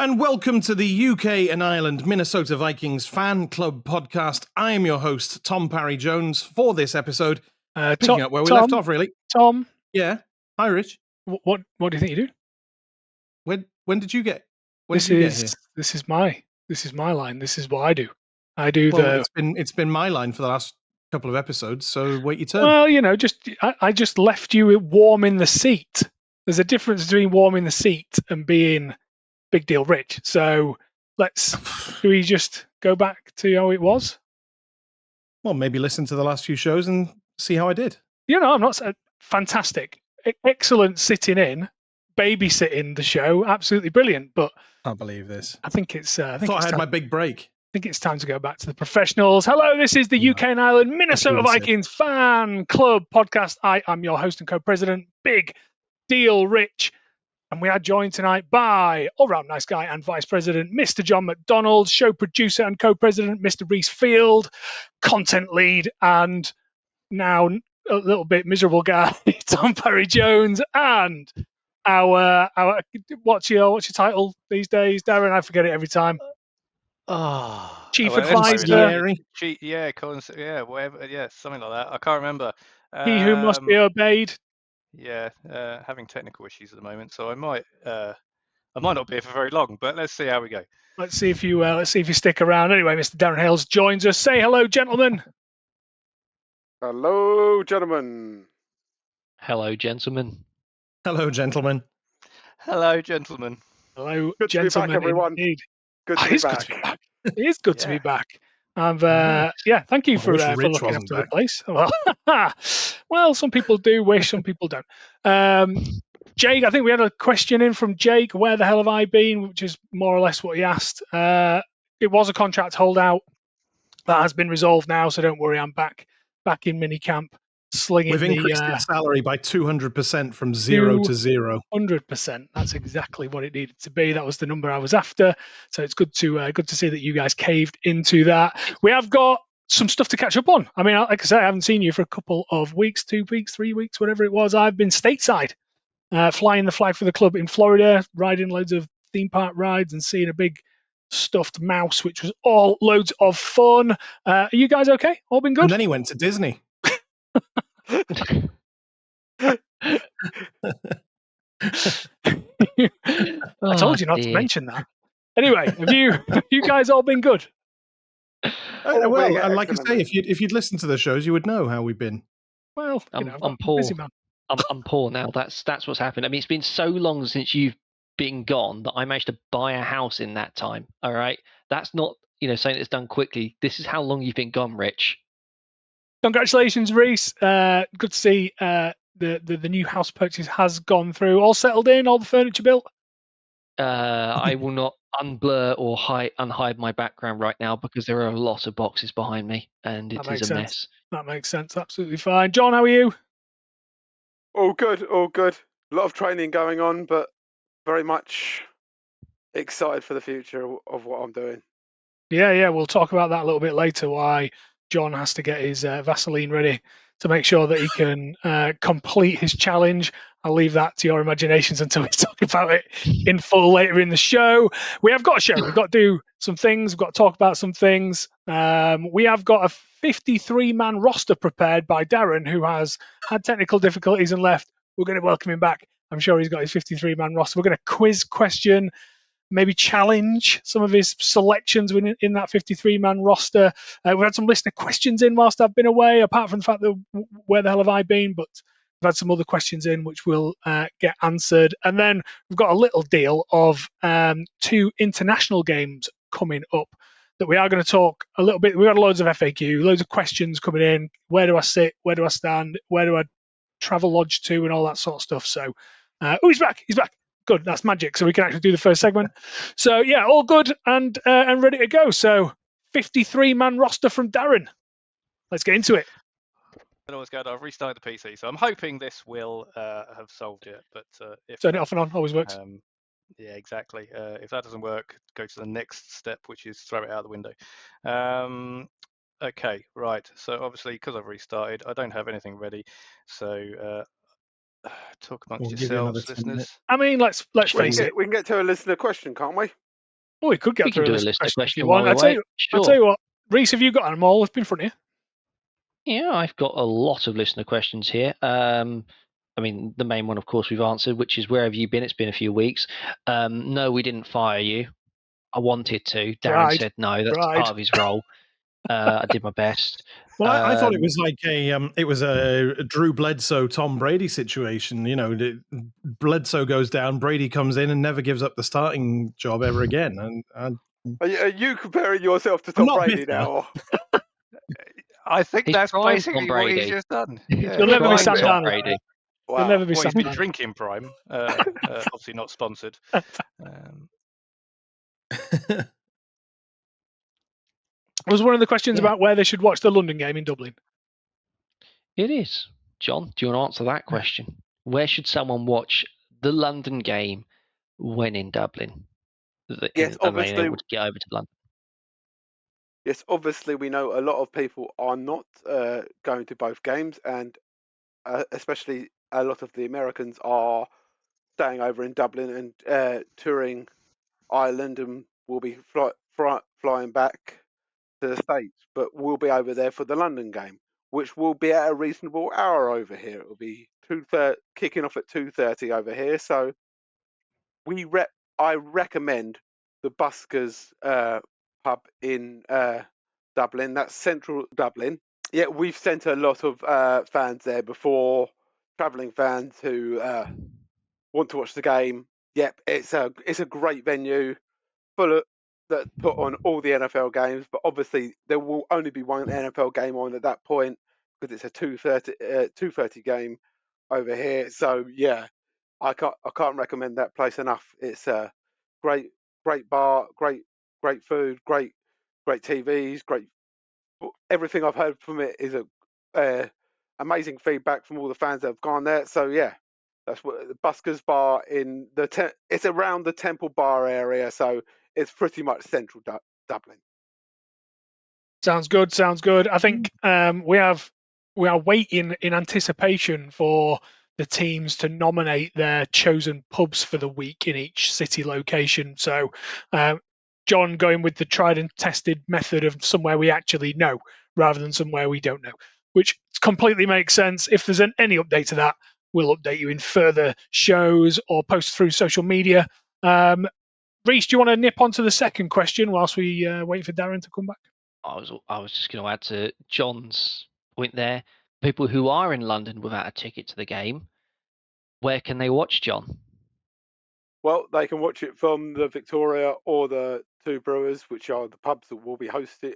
and welcome to the UK and Ireland Minnesota Vikings Fan Club podcast. I am your host, Tom Parry-Jones, for this episode, picking up where we left off, really. Tom. Yeah. Hi, Rich. What do you think you do? When did you get here? This is my line. This is what I do. It's been my line for the last couple of episodes, so wait your turn. Well, I just left you warm in the seat. There's a difference between warm in the seat and being Big Deal Rich. So do we just go back to how it was? Well, maybe listen to the last few shows and see how I did. I'm not fantastic. Excellent sitting in, babysitting the show. Absolutely brilliant. But I can't believe this. I think it's. I had my big break. I think it's time to go back to the professionals. Hello, this is the UK and Ireland Minnesota Vikings Fan Club podcast. I am your host and co-president, Big Deal Rich. And we are joined tonight by all-round nice guy and vice president, Mr. John McDonald, show producer and co-president, Mr. Reece Field, content lead, and now a little bit miserable guy, Tom Parry-Jones, and our what's your title these days, Darren? I forget it every time. Chief advisor. Whatever, something like that. I can't remember. He who must be obeyed. Yeah, having technical issues at the moment, so I might not be here for very long, but let's see how we go. Let's see if you stick around. Anyway, Mr. Darren Hales joins us. Say hello, gentlemen. Hello, gentlemen. Hello, gentlemen. Hello, gentlemen. Hello, gentlemen. Hello, good gentlemen. To be back, everyone. Indeed. Good to be back. It is good to be back. And thank you for looking after the place. Well, some people do wish, some people don't. Jake, I think we had a question in from Jake. Where the hell have I been? Which is more or less what he asked. It was a contract holdout that has been resolved now, so don't worry. I'm back in minicamp. We've increased his salary by 200% from 0 to 0. 100%. That's exactly what it needed to be. That was the number I was after. So it's good to see that you guys caved into that. We have got some stuff to catch up on. I mean, like I said, I haven't seen you for a couple of weeks, 2 weeks, 3 weeks, whatever it was. I've been stateside, flying the flag for the club in Florida, riding loads of theme park rides and seeing a big stuffed mouse, which was all loads of fun. Are you guys okay? All been good? And then he went to Disney. I told you not to mention that. Anyway, have you guys all been good? Well, like I say, if you'd listened to the shows, you would know how we've been. Well, I'm poor. Busy man. I'm poor now. That's what's happened. I mean, it's been so long since you've been gone that I managed to buy a house in that time. All right, that's not saying it's done quickly. This is how long you've been gone, Rich. Congratulations, Reece. Good to see the new house purchase has gone through. All settled in, all the furniture built? I will not unblur or unhide my background right now because there are a lot of boxes behind me and it is a mess. That makes sense. Absolutely fine. John, how are you? All good. A lot of training going on, but very much excited for the future of what I'm doing. Yeah. We'll talk about that a little bit later, why John has to get his Vaseline ready to make sure that he can complete his challenge. I'll leave that to your imaginations until we talk about it in full later in the show. We have got a show. We've got to do some things. We've got to talk about some things. We have got a 53-man roster prepared by Darren, who has had technical difficulties and left. We're going to welcome him back. I'm sure he's got his 53-man roster. We're going to quiz question, maybe challenge some of his selections in that 53-man roster. We've had some listener questions in whilst I've been away, apart from the fact that where the hell have I been? But we've had some other questions in which will get answered. And then we've got a little deal of 2 international games coming up that we are going to talk a little bit. We've got loads of FAQ, loads of questions coming in. Where do I sit? Where do I stand? Where do I travel lodge to? And all that sort of stuff. So, he's back. He's back. Good, that's magic. So we can actually do the first segment. So yeah, all good and ready to go. So 53-man roster from Darren. Let's get into it. I don't know what's going on. I've restarted the PC, so I'm hoping this will have solved it. But if turn it off and on, always works. Yeah, exactly. If that doesn't work, go to the next step, which is throw it out the window. Okay, right. So obviously, because I've restarted, I don't have anything ready. So talk amongst yourselves, listeners. I mean, let's face it. We can get to a listener question, can't we? Oh, we could get We through can do a list of questions if you want. while we wait. I'll tell you what, Reece, have you got them all up in front of you? Yeah, I've got a lot of listener questions here. I mean, the main one, of course, we've answered, which is where have you been? It's been a few weeks. No, we didn't fire you. I wanted to. Darren said no. That's part of his role. I did my best. Well, I thought it was like a Drew Bledsoe, Tom Brady situation. You know, Bledsoe goes down, Brady comes in and never gives up the starting job ever again. And are you comparing yourself to Tom Brady now? I think that's basically what he's just done. Yeah. You'll never be Sam Darnold. Wow. You'll never be Well, Sam he's been Darnold. drinking Prime. Obviously not sponsored. Was one of the questions about where they should watch the London game in Dublin? It is. John, do you want to answer that question? Where should someone watch the London game when in Dublin? Yes, obviously. Able to get over to London. Yes, obviously we know a lot of people are not going to both games, and especially a lot of the Americans are staying over in Dublin and touring Ireland, and will be flying back to the States, but we'll be over there for the London game, which will be at a reasonable hour over here. It will be kicking off at 2:30 over here. So I recommend the Buskers pub in Dublin. That's central Dublin. Yeah, we've sent a lot of fans there before, travelling fans who want to watch the game. Yep, it's a great venue, full of that put on all the NFL games, but obviously there will only be one NFL game on at that point because it's a 2:30 game over here. So yeah, I can't recommend that place enough. It's a great bar, great food, great TVs, great everything I've heard from it is a amazing feedback from all the fans that have gone there. So yeah, that's what the Buskers Bar in it's around the Temple Bar area, so it's pretty much central Dublin. Sounds good. I think we are waiting in anticipation for the teams to nominate their chosen pubs for the week in each city location. So John going with the tried and tested method of somewhere we actually know rather than somewhere we don't know, which completely makes sense. If there's any update to that, we'll update you in further shows or post through social media. Reece, do you want to nip onto the second question whilst we wait for Darren to come back? I was just going to add to John's point there. People who are in London without a ticket to the game, where can they watch, John? Well, they can watch it from the Victoria or the Two Brewers, which are the pubs that will be hosting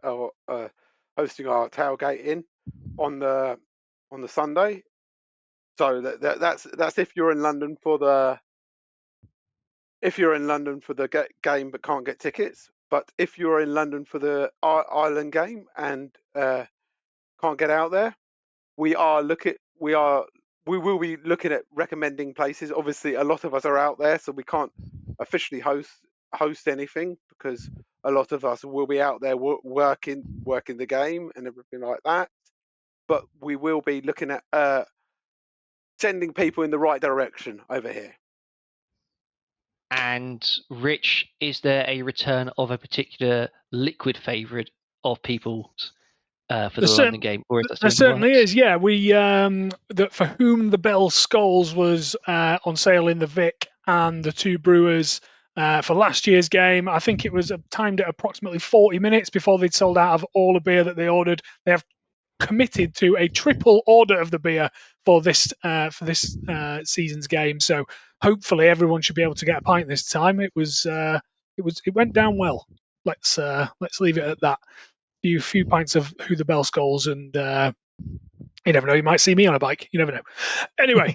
our tailgate in on the Sunday. So that's if you're in London for the game but can't get tickets. But if you're in London for the Ireland game and can't get out there, we will be looking at recommending places. Obviously, a lot of us are out there, so we can't officially host anything because a lot of us will be out there working the game and everything like that. But we will be looking at sending people in the right direction over here. And Rich, is there a return of a particular liquid favourite of people's for the London game, or is that there certainly is? Yeah, we that for whom the Bell Skols was on sale in the Vic and the Two Brewers for last year's game. I think it was timed at approximately 40 minutes before they'd sold out of all the beer that they ordered. They have committed to a triple order of the beer for this season's game. So hopefully everyone should be able to get a pint this time. It went down well. Let's leave it at that. Few pints of Who the Bell Skols, and you never know, you might see me on a bike. You never know. Anyway,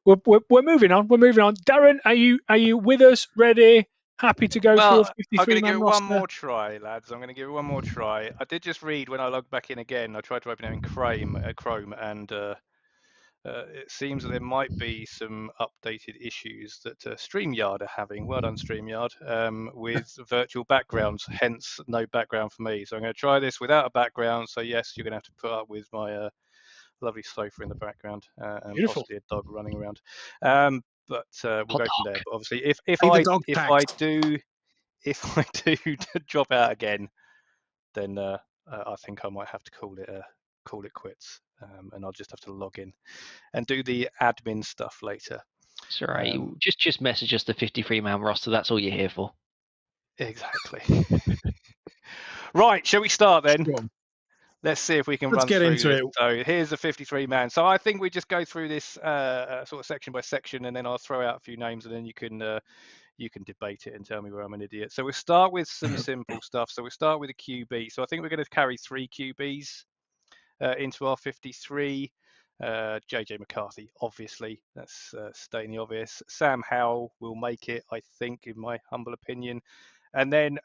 we're moving on. We're moving on. Darren, are you with us? Ready? Happy to go through a 53-man roster? I'm going to give it one more try, lads. I'm going to give it one more try. I did just read when I logged back in again. I tried to open it in Chrome, and it seems that there might be some updated issues that StreamYard are having. Well done, StreamYard, with virtual backgrounds, hence no background for me. So I'm going to try this without a background. So yes, you're going to have to put up with my lovely sofa in the background and Beautiful. possibly a dog running around. But we'll Hot go from there. dog. But obviously, if Play the I dog if tax. I do drop out again, then I think I might have to call it quits, and I'll just have to log in and do the admin stuff later. It's all right. Just message us the 53-man roster. That's all you're here for. Exactly. Right, shall we start then? Go on. Let's see if we can Let's run get through into this. it. So here's the 53-man. So I think we just go through this sort of section by section, and then I'll throw out a few names, and then you can debate it and tell me where I'm an idiot. So we'll start with some simple stuff. So we'll start with a QB. So I think we're going to carry 3 QBs into our 53. JJ McCarthy, obviously, that's stating the obvious. Sam Howell will make it, I think, in my humble opinion. And then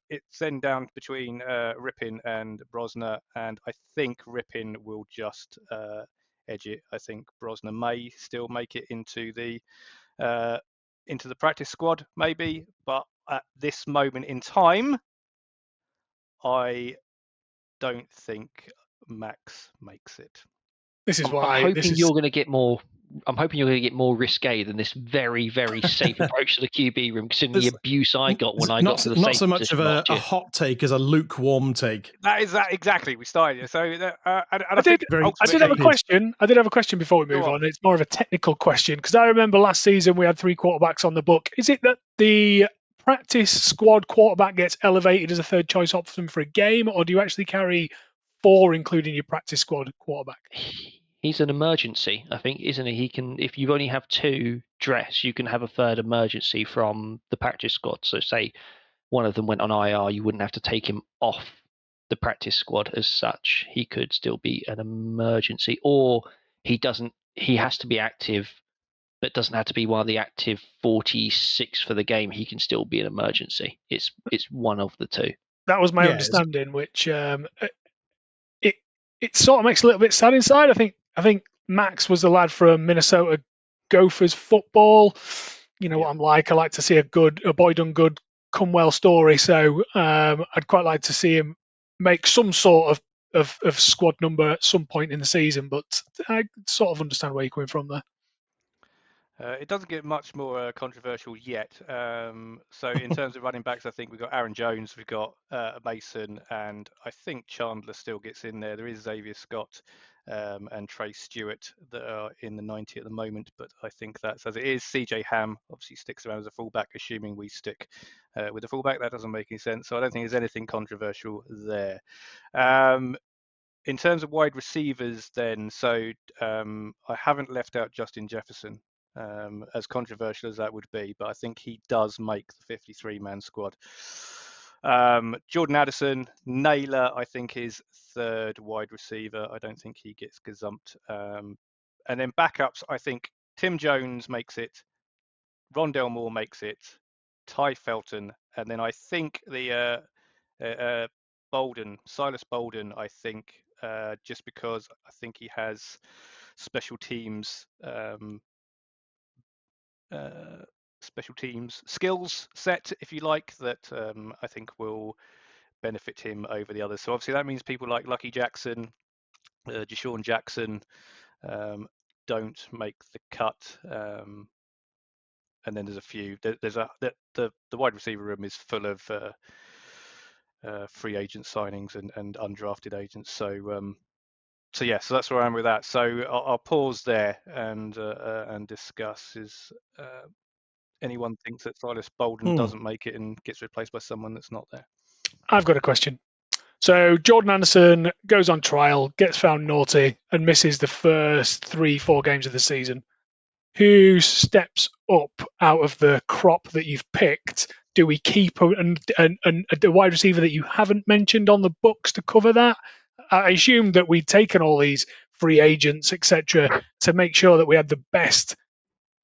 it's then down between Rippin and Brosner, and I think Rippin will just edge it. I think Brosner may still make it into the practice squad, maybe, but at this moment in time, I don't think Max makes it. This is I'm why. hoping you're going to get more. I'm hoping you're going to get more risque than this very, very safe approach to the QB room, considering the abuse I got when I got to the not safe so much of position a last year. hot take as a lukewarm take. That is that exactly. We started. So I did have a question. I did have a question before we move on. It's more of a technical question because I remember last season we had 3 quarterbacks on the book. Is it that the practice squad quarterback gets elevated as a third choice option for a game, or do you actually carry 4, including your practice squad quarterback? He's an emergency, I think, isn't he? He can, if you only have 2 dress, you can have a third emergency from the practice squad. So say one of them went on IR, you wouldn't have to take him off the practice squad as such. He could still be an emergency, or he has to be active, but doesn't have to be one of the active 46 for the game. He can still be an emergency. It's one of the 2. That was my understanding, which it sort of makes a little bit sad inside. I think Max was the lad from Minnesota Gophers football. You know what I'm like. I like to see a boy done good come well story. So I'd quite like to see him make some sort of squad number at some point in the season. But I sort of understand where you're coming from there. It doesn't get much more controversial yet. So in terms of running backs, I think we've got Aaron Jones, we've got Mason, and I think Chandler still gets in there. There is Xavier Scott and Trey Stewart that are in the 90 at the moment, but I think that's as it is. CJ Ham obviously sticks around as a fullback, assuming we stick with the fullback. That doesn't make any sense. So I don't think there's anything controversial there. In terms of wide receivers, then, so I haven't left out Justin Jefferson. As controversial as that would be, but I think he does make the 53-man squad. Jordan Addison, Naylor, I think is 3rd wide receiver. I don't think he gets gazumped. And then backups, I think Tim Jones makes it, Rondell Moore makes it, Ty Felton, and then I think the Silas Bolden, I think, just because I think he has special teams skills set, if you like, that I think will benefit him over the others. So obviously that means people like Lucky Jackson, Deshaun Jackson don't make the cut. And then there's a few. The wide receiver room is full of free agent signings and undrafted agents. So yeah, so that's where I am with that. So I'll pause there and discuss. Is anyone thinks that Silas Bolden doesn't make it and gets replaced by someone that's not there? I've got a question. So Jordan Anderson goes on trial, gets found naughty, and misses the first 3-4 games of the season. Who steps up out of the crop that you've picked? Do we keep the wide receiver that you haven't mentioned on the books to cover that? I assume that we've taken all these free agents, etc., to make sure that we had the best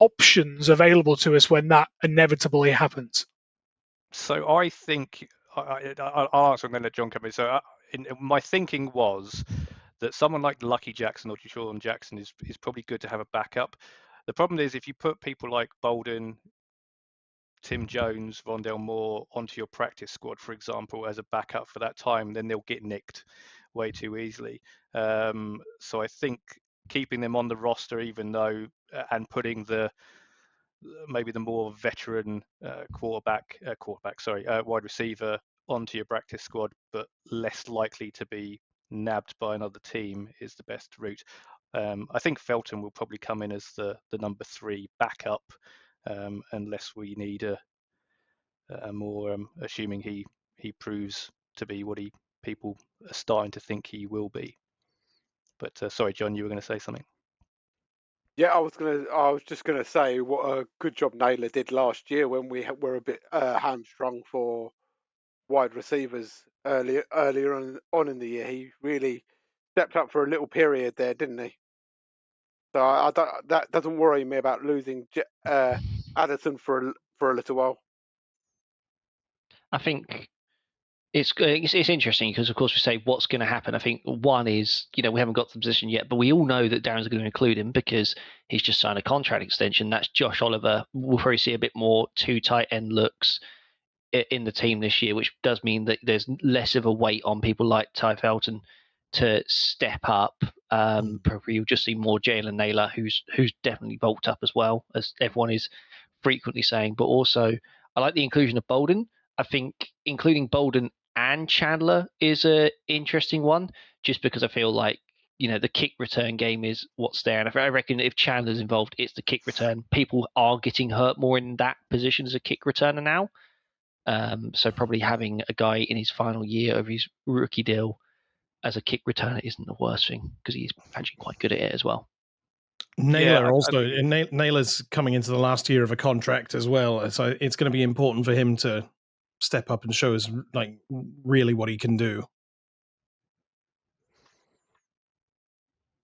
options available to us when that inevitably happens. So I think I'll answer and then let John come in. So my thinking was that someone like Lucky Jackson or Deshaun Jackson is probably good to have a backup. The problem is if you put people like Bolden, Tim Jones, Rondell Moore onto your practice squad, for example, as a backup for that time, then they'll get nicked way too easily. So I think keeping them on the roster, even though and putting the maybe the more veteran wide receiver onto your practice squad, but less likely to be nabbed by another team is the best route. I think Felton will probably come in as the number 3 backup, unless we need a more, assuming he proves to be what people are starting to think he will be. But sorry, John, you were going to say something. Yeah, I was just gonna say what a good job Naylor did last year when we were a bit hamstrung for wide receivers earlier on in the year. He really stepped up for a little period there, didn't he? So I don't, that doesn't worry me about losing Addison for a little while. I think it's interesting because, of course, we say what's going to happen. I think one is, we haven't got to the position yet, but we all know that Darren's going to include him because he's just signed a contract extension. That's Josh Oliver. We'll probably see a bit more 2 tight end looks in the team this year, which does mean that there's less of a weight on people like Ty Felton to step up. Probably you'll just see more Jalen Naylor, who's definitely bulked up as well, as everyone is frequently saying. But also, I like the inclusion of Bolden. I think including Bolden and Chandler is a interesting one, just because I feel like the kick return game is what's there, and I reckon if Chandler's involved, it's the kick return. People are getting hurt more in that position as a kick returner now. So probably having a guy in his final year of his rookie deal as a kick returner isn't the worst thing, because he's actually quite good at it as well. Naylor Naylor's coming into the last year of a contract as well, so it's going to be important for him to step up and show us really what he can do.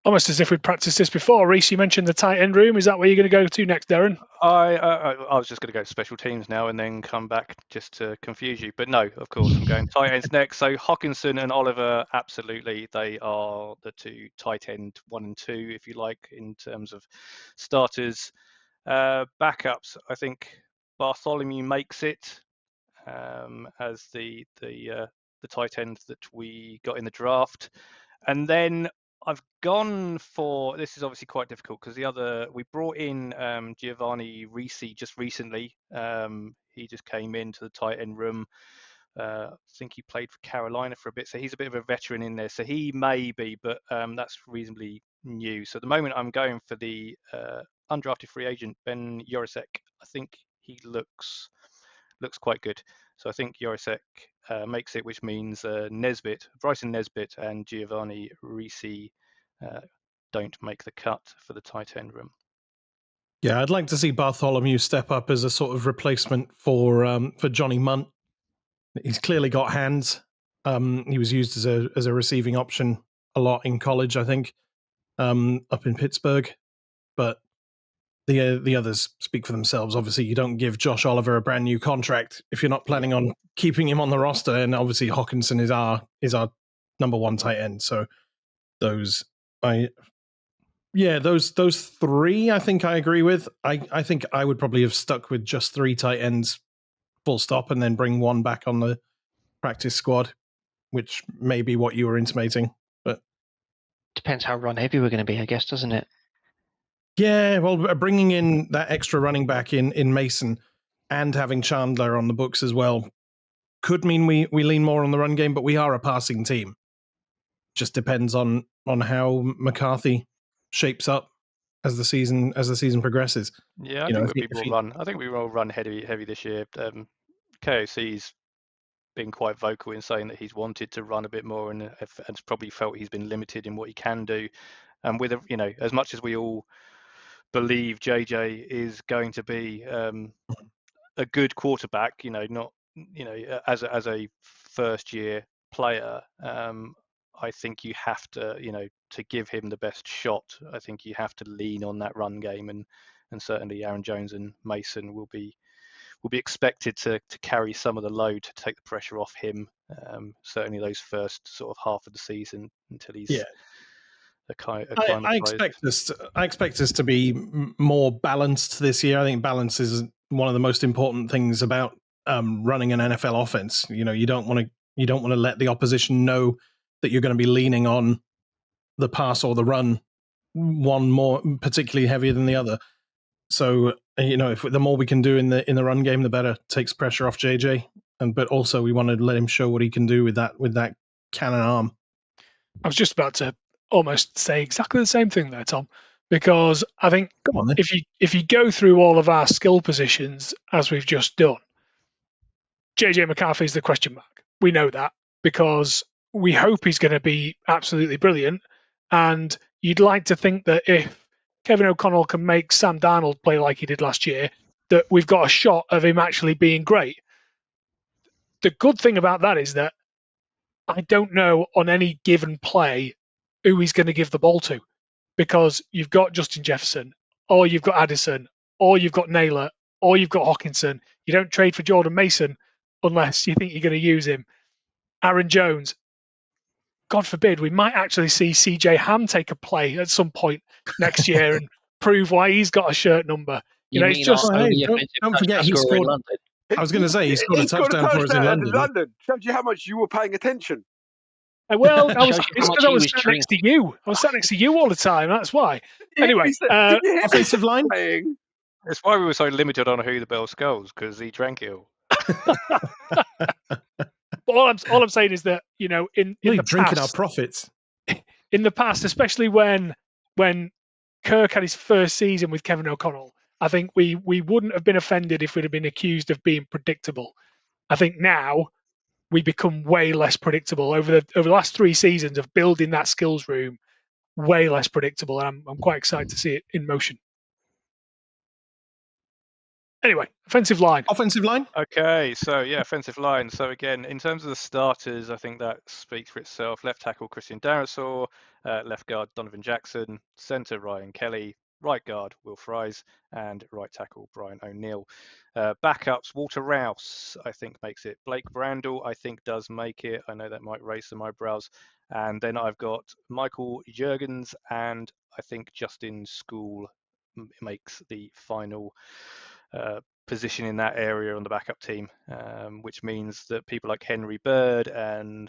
Almost as if we'd practiced this before. Reece, you mentioned the tight end room. Is that where you're going to go to next, Darren? I was just going to go to special teams now and then come back just to confuse you. But no, of course, I'm going tight ends next. So Hockenson and Oliver, absolutely. They are the 2 tight end 1 and 2, if you like, in terms of starters. Backups, I think Bartholomew makes it as the tight end that we got in the draft. And then I've gone for, this is obviously quite difficult because we brought in Giovanni Reece just recently. He just came into the tight end room. I think he played for Carolina for a bit, so he's a bit of a veteran in there. So he may be, but that's reasonably new. So at the moment, I'm going for the undrafted free agent, Ben Jorisek. I think he looks quite good. So I think Jorisek makes it, which means Bryson Nesbitt and Giovanni Reece don't make the cut for the tight end room. Yeah, I'd like to see Bartholomew step up as a sort of replacement for Johnny Munt. He's clearly got hands. He was used as a receiving option a lot in college, I think, up in Pittsburgh. But the others speak for themselves. Obviously, you don't give Josh Oliver a brand new contract if you're not planning on keeping him on the roster. And obviously, Hockenson is our number 1 tight end. So those 3, I think I agree with. I think I would probably have stuck with just 3 tight ends, full stop, and then bring 1 back on the practice squad, which may be what you were intimating. But depends how run heavy we're going to be, I guess, doesn't it? Yeah, well, bringing in that extra running back in Mason and having Chandler on the books as well could mean we lean more on the run game, but we are a passing team. Just depends on how McCarthy shapes up as the season progresses. Yeah, I think we will run heavy this year. KOC's been quite vocal in saying that he's wanted to run a bit more and has probably felt he's been limited in what he can do. And with as much as we all believe JJ is going to be a good quarterback, not as a first year player, I think you have to to give him the best shot. I think you have to lean on that run game, and certainly Aaron Jones and Mason will be expected to carry some of the load, to take the pressure off him. Certainly those first sort of half of the season until he's I expect us to be more balanced this year. I think balance is one of the most important things about running an NFL offense. You don't want to let the opposition know that you're going to be leaning on the pass or the run, one more particularly heavier than the other. So if the more we can do in the run game, the better. Takes pressure off JJ, but also we want to let him show what he can do with that cannon arm. I was just about to almost say exactly the same thing there, Tom, because I think Come on, then. if you go through all of our skill positions as we've just done, JJ McCarthy is the question mark. We know that because we hope he's going to be absolutely brilliant, and you'd like to think that if Kevin O'Connell can make Sam Darnold play like he did last year, that we've got a shot of him actually being great. The good thing about that is that I don't know on any given play who he's going to give the ball to, because you've got Justin Jefferson, or you've got Addison, or you've got Naylor, or you've got Hawkinson. You don't trade for Jordan Mason unless you think you're going to use him. Aaron Jones, God forbid, we might actually see CJ Ham take a play at some point next year and prove why he's got a shirt number. You mean it's just our only don't offensive forget he touchdown scorer in scored. London? I was going to say he scored a touchdown for us in London. Shows you how much you were paying attention. well, Shows you it's how much because I he was was sat next to you. I was sat next to you all the time. That's why. Anyway, Offensive line. Playing? That's why we were so limited on who the bell skulls, because he drank it all. all I'm saying is that in Really the drinking past, our profits. in the past, especially when Kirk had his first season with Kevin O'Connell, I think we wouldn't have been offended if we'd have been accused of being predictable. I think now we become way less predictable over the last 3 seasons of building that skills room. Way less predictable, and I'm quite excited to see it in motion. Anyway, offensive line. Okay, so offensive line. So again, in terms of the starters, I think that speaks for itself. Left tackle Christian Darrisaw, left guard Donovan Jackson, centre Ryan Kelly, right guard Will Fries, and right tackle Brian O'Neill. Backups Walter Rouse, I think makes it. Blake Brandel, I think does make it. I know that might raise some eyebrows. And then I've got Michael Jurgens, and I think Justin Skol makes the final position in that area on the backup team, which means that people like Henry Bird and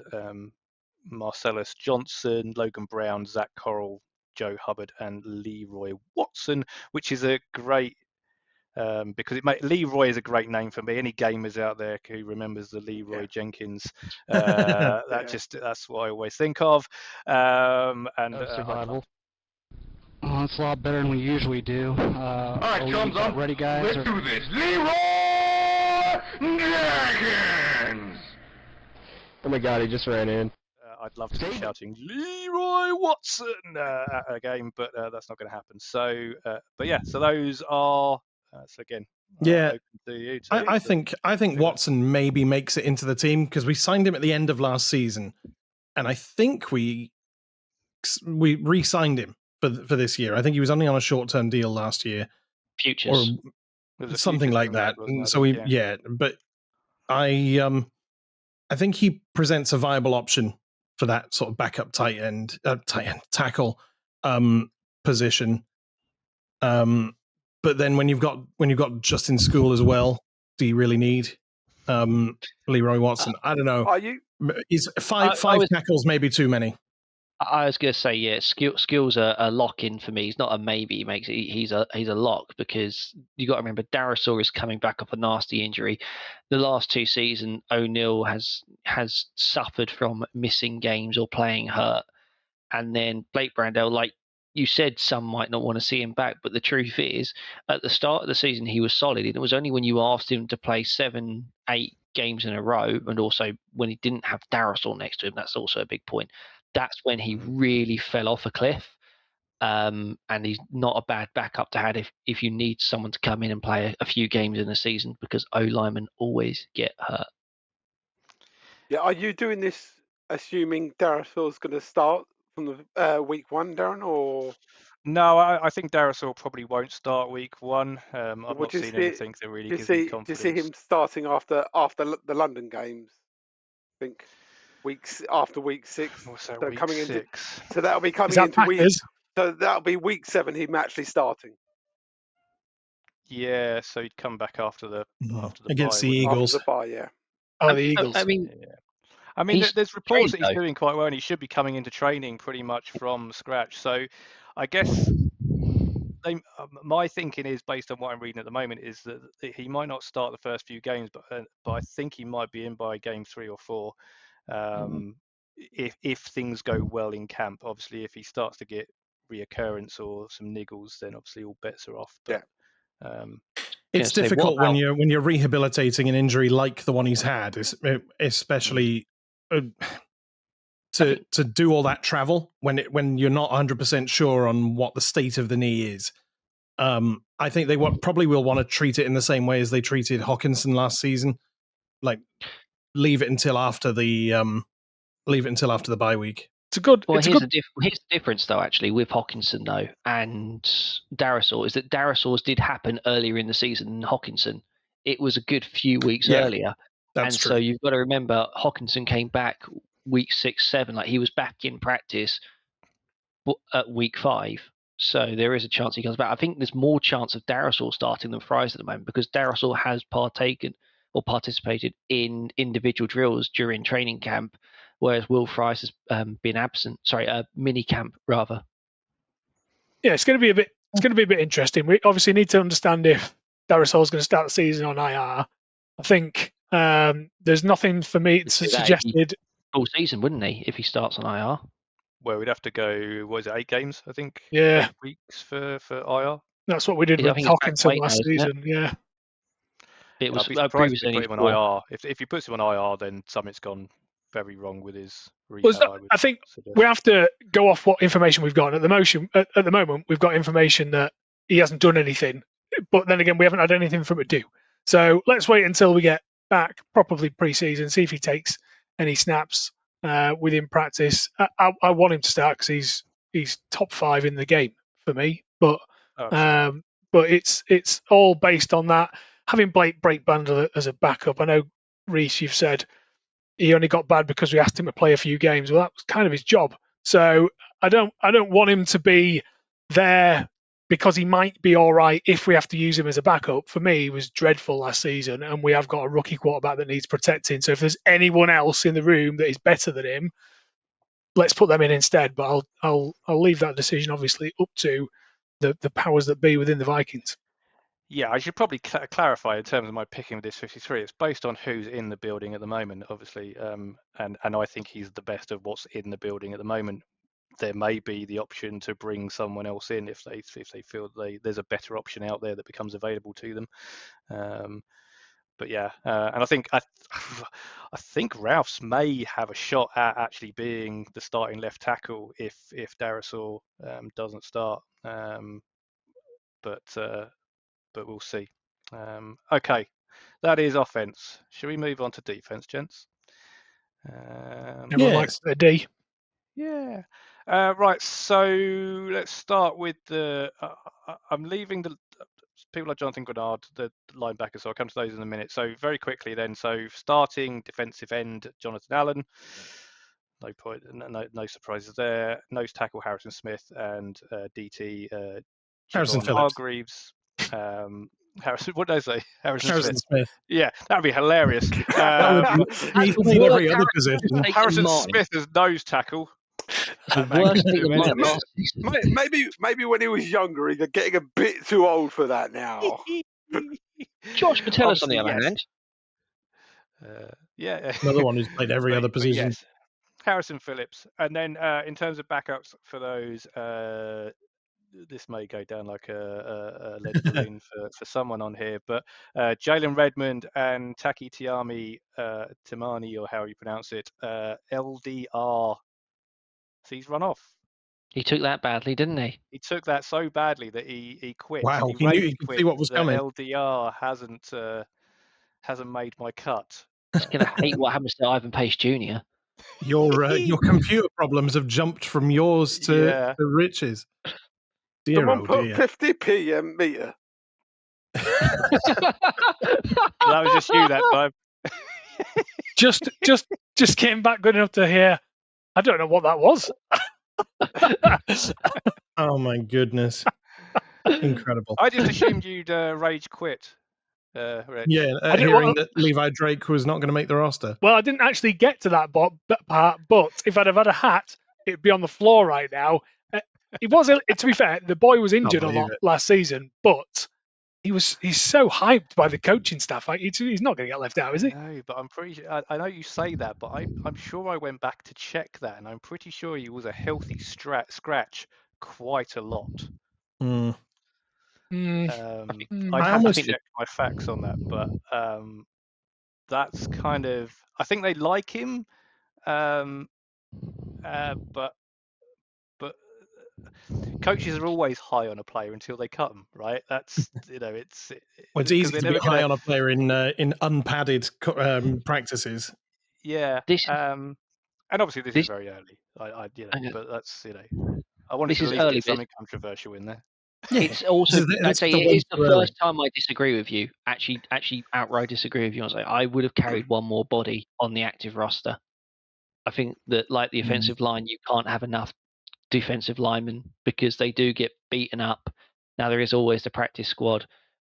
Marcellus Johnson, Logan Brown, Zach Correll, Joe Hubbard, and Leroy Watson, which is a great because Leroy is a great name for me. Any gamers out there who remembers the Leroy Jenkins, that's what I always think of. And survival. It's a lot better than we usually do. All right, chums up. Ready, guys? Let's do this. Leroy Jenkins! Oh my God, he just ran in. I'd love to be shouting Leroy Watson at a game, but that's not going to happen. So, so those are. So again, open to you. I think Watson maybe makes it into the team because we signed him at the end of last season, and I think we re-signed him for this year. I think he was only on a short-term deal last year, futures or something like that. So but I think he presents a viable option for that sort of backup tight end tackle position. But then when you've got Justin Skol as well, do you really need Leroy Watson? I don't know. Is five tackles maybe too many? I was going to say, Skill's a lock in for me. He's not a maybe. He makes it. He's a lock because you got to remember Darrisaw is coming back off a nasty injury. The last 2 seasons, O'Neill has suffered from missing games or playing hurt, and then Blake Brandel, like you said, some might not want to see him back, but the truth is, at the start of the season, he was solid. And it was only when you asked him to play 7-8 games in a row, and also when he didn't have Darrisaw next to him, that's also a big point. That's when he really fell off a cliff. And he's not a bad backup to have if you need someone to come in and play a few games in a season, because O-linemen always get hurt. Yeah, are you doing this assuming Darrisaw's going to start from the week 1, Darren, or? No, I think Darrisaw probably won't start week 1. I've not seen anything that really gives me confidence. Do you see him starting after the London games? I think after week 6. So week coming 6. So that'll be coming into week. So that'll be week 7. Him actually starting. Yeah, so he'd come back after the against bye, the Eagles. After the bye, yeah. Oh, the Eagles. I mean, there's reports that he's doing quite well, and he should be coming into training pretty much from scratch. So, I guess my thinking is, based on what I'm reading at the moment, is that he might not start the first few games, but I think he might be in by game 3 or 4. If things go well in camp. Obviously, if he starts to get reoccurrence or some niggles, then obviously all bets are off. But it's difficult when you're rehabilitating an injury like the one he's had, especially to do all that travel when you're not 100% sure on what the state of the knee is. I think they probably will want to treat it in the same way as they treated Hawkinson last season, like leave it until after the bye week. It's a good. Well, here's the difference, though, actually, with Hawkinson, though, and Darrisaw, is that Darrisaw's did happen earlier in the season than Hawkinson. It was a good few weeks earlier. That's true. So you've got to remember, Hawkinson came back week 6, 7. Like, he was back in practice at week 5. So there is a chance he comes back. I think there's more chance of Darrisaw starting than Fries at the moment, because Darrisaw has participated in individual drills during training camp, whereas Will Fries has been absent. Sorry, mini camp rather. Yeah, it's going to be a bit. It's going to be a bit interesting. We obviously need to understand if Darrisaw is going to start the season on IR. I think there's nothing for me to suggested. Full season, wouldn't he, if he starts on IR? Well, we'd have to go. What is it? 8 games, I think. Yeah, 8 weeks for IR. That's what we did with Hawkinson last season. Yeah. It was I'd be surprised if you put him on IR. If you put him on IR, then something's gone very wrong with his rehab. I think we have to go off what information we've got. At the moment, we've got information that he hasn't done anything, but then again, we haven't had anything from it due. So let's wait until we get back properly pre-season, see if he takes any snaps within practice. I want him to start because he's top 5 in the game for me, but it's all based on that. Having Blake Breakband as a backup, I know, Reece, you've said he only got bad because we asked him to play a few games. Well, that was kind of his job. So I don't want him to be there because he might be all right if we have to use him as a backup. For me, he was dreadful last season, and we have got a rookie quarterback that needs protecting. So if there's anyone else in the room that is better than him, let's put them in instead. But I'll leave that decision obviously up to the powers that be within the Vikings. Yeah, I should probably clarify in terms of my picking of this 53. It's based on who's in the building at the moment, obviously, and I think he's the best of what's in the building at the moment. There may be the option to bring someone else in if they feel there's a better option out there that becomes available to them. But yeah, and I think Ralphs may have a shot at actually being the starting left tackle if Darrisaw doesn't start. But we'll see. Okay, that is offense. Should we move on to defense, gents? Everyone likes a D. Yeah. Right. So let's start with I'm leaving the people like Jonathan Grenard, the linebacker. So I'll come to those in a minute. So very quickly then. So starting defensive end, Jonathan Allen. No point. No surprises there. Nose tackle Harrison Smith and DT Harrison Phillips. Hargreaves. Harrison, what did I say? Harrison Smith. Yeah, that'd be hilarious. Every other position. Harrison Smith as nose tackle. Maybe when he was younger, he's getting a bit too old for that now. Josh Patelis, on the other hand. Yeah. Another one who's played every other position. Yes. Harrison Phillips. And then in terms of backups for those, this may go down like a lead balloon for someone on here, but Jalen Redmond and Taki Timani, or how you pronounce it, LDR. So he's run off. He took that badly, didn't he? He took that so badly that he quit. Wow, he knew he could see what was coming. LDR hasn't made my cut. He's going to hate what happens to Ivan Pace Jr. Your computer problems have jumped from yours to Rich's. Dear, someone put 50p meter. That was just you that time. just came back good enough to hear. I don't know what that was. Oh my goodness! Incredible. I just assumed you'd rage quit. Rich. Yeah, hearing that Levi Drake was not going to make the roster. Well, I didn't actually get to that part, but if I'd have had a hat, it'd be on the floor right now. He was. To be fair, the boy was injured a believe lot it. last season, but he's so hyped by the coaching staff. Like he's not going to get left out, is he? No, but I'm pretty sure. I know you say that, but I'm sure I went back to check that, and I'm pretty sure he was a healthy scratch quite a lot. Mm. I'd have to check my facts on that, but that's kind of. I think they like him, but coaches are always high on a player until they cut them, right? That's it's. Well, it's easy to be high on a player in unpadded practices. Yeah. And obviously this is very early. But that's I wanted to at least get something controversial in there. Yeah. It's also I'd say it is the first time I disagree with you. Actually outright disagree with you. I would have carried one more body on the active roster. I think that like the offensive line, you can't have enough defensive linemen because they do get beaten up. Now there is always the practice squad.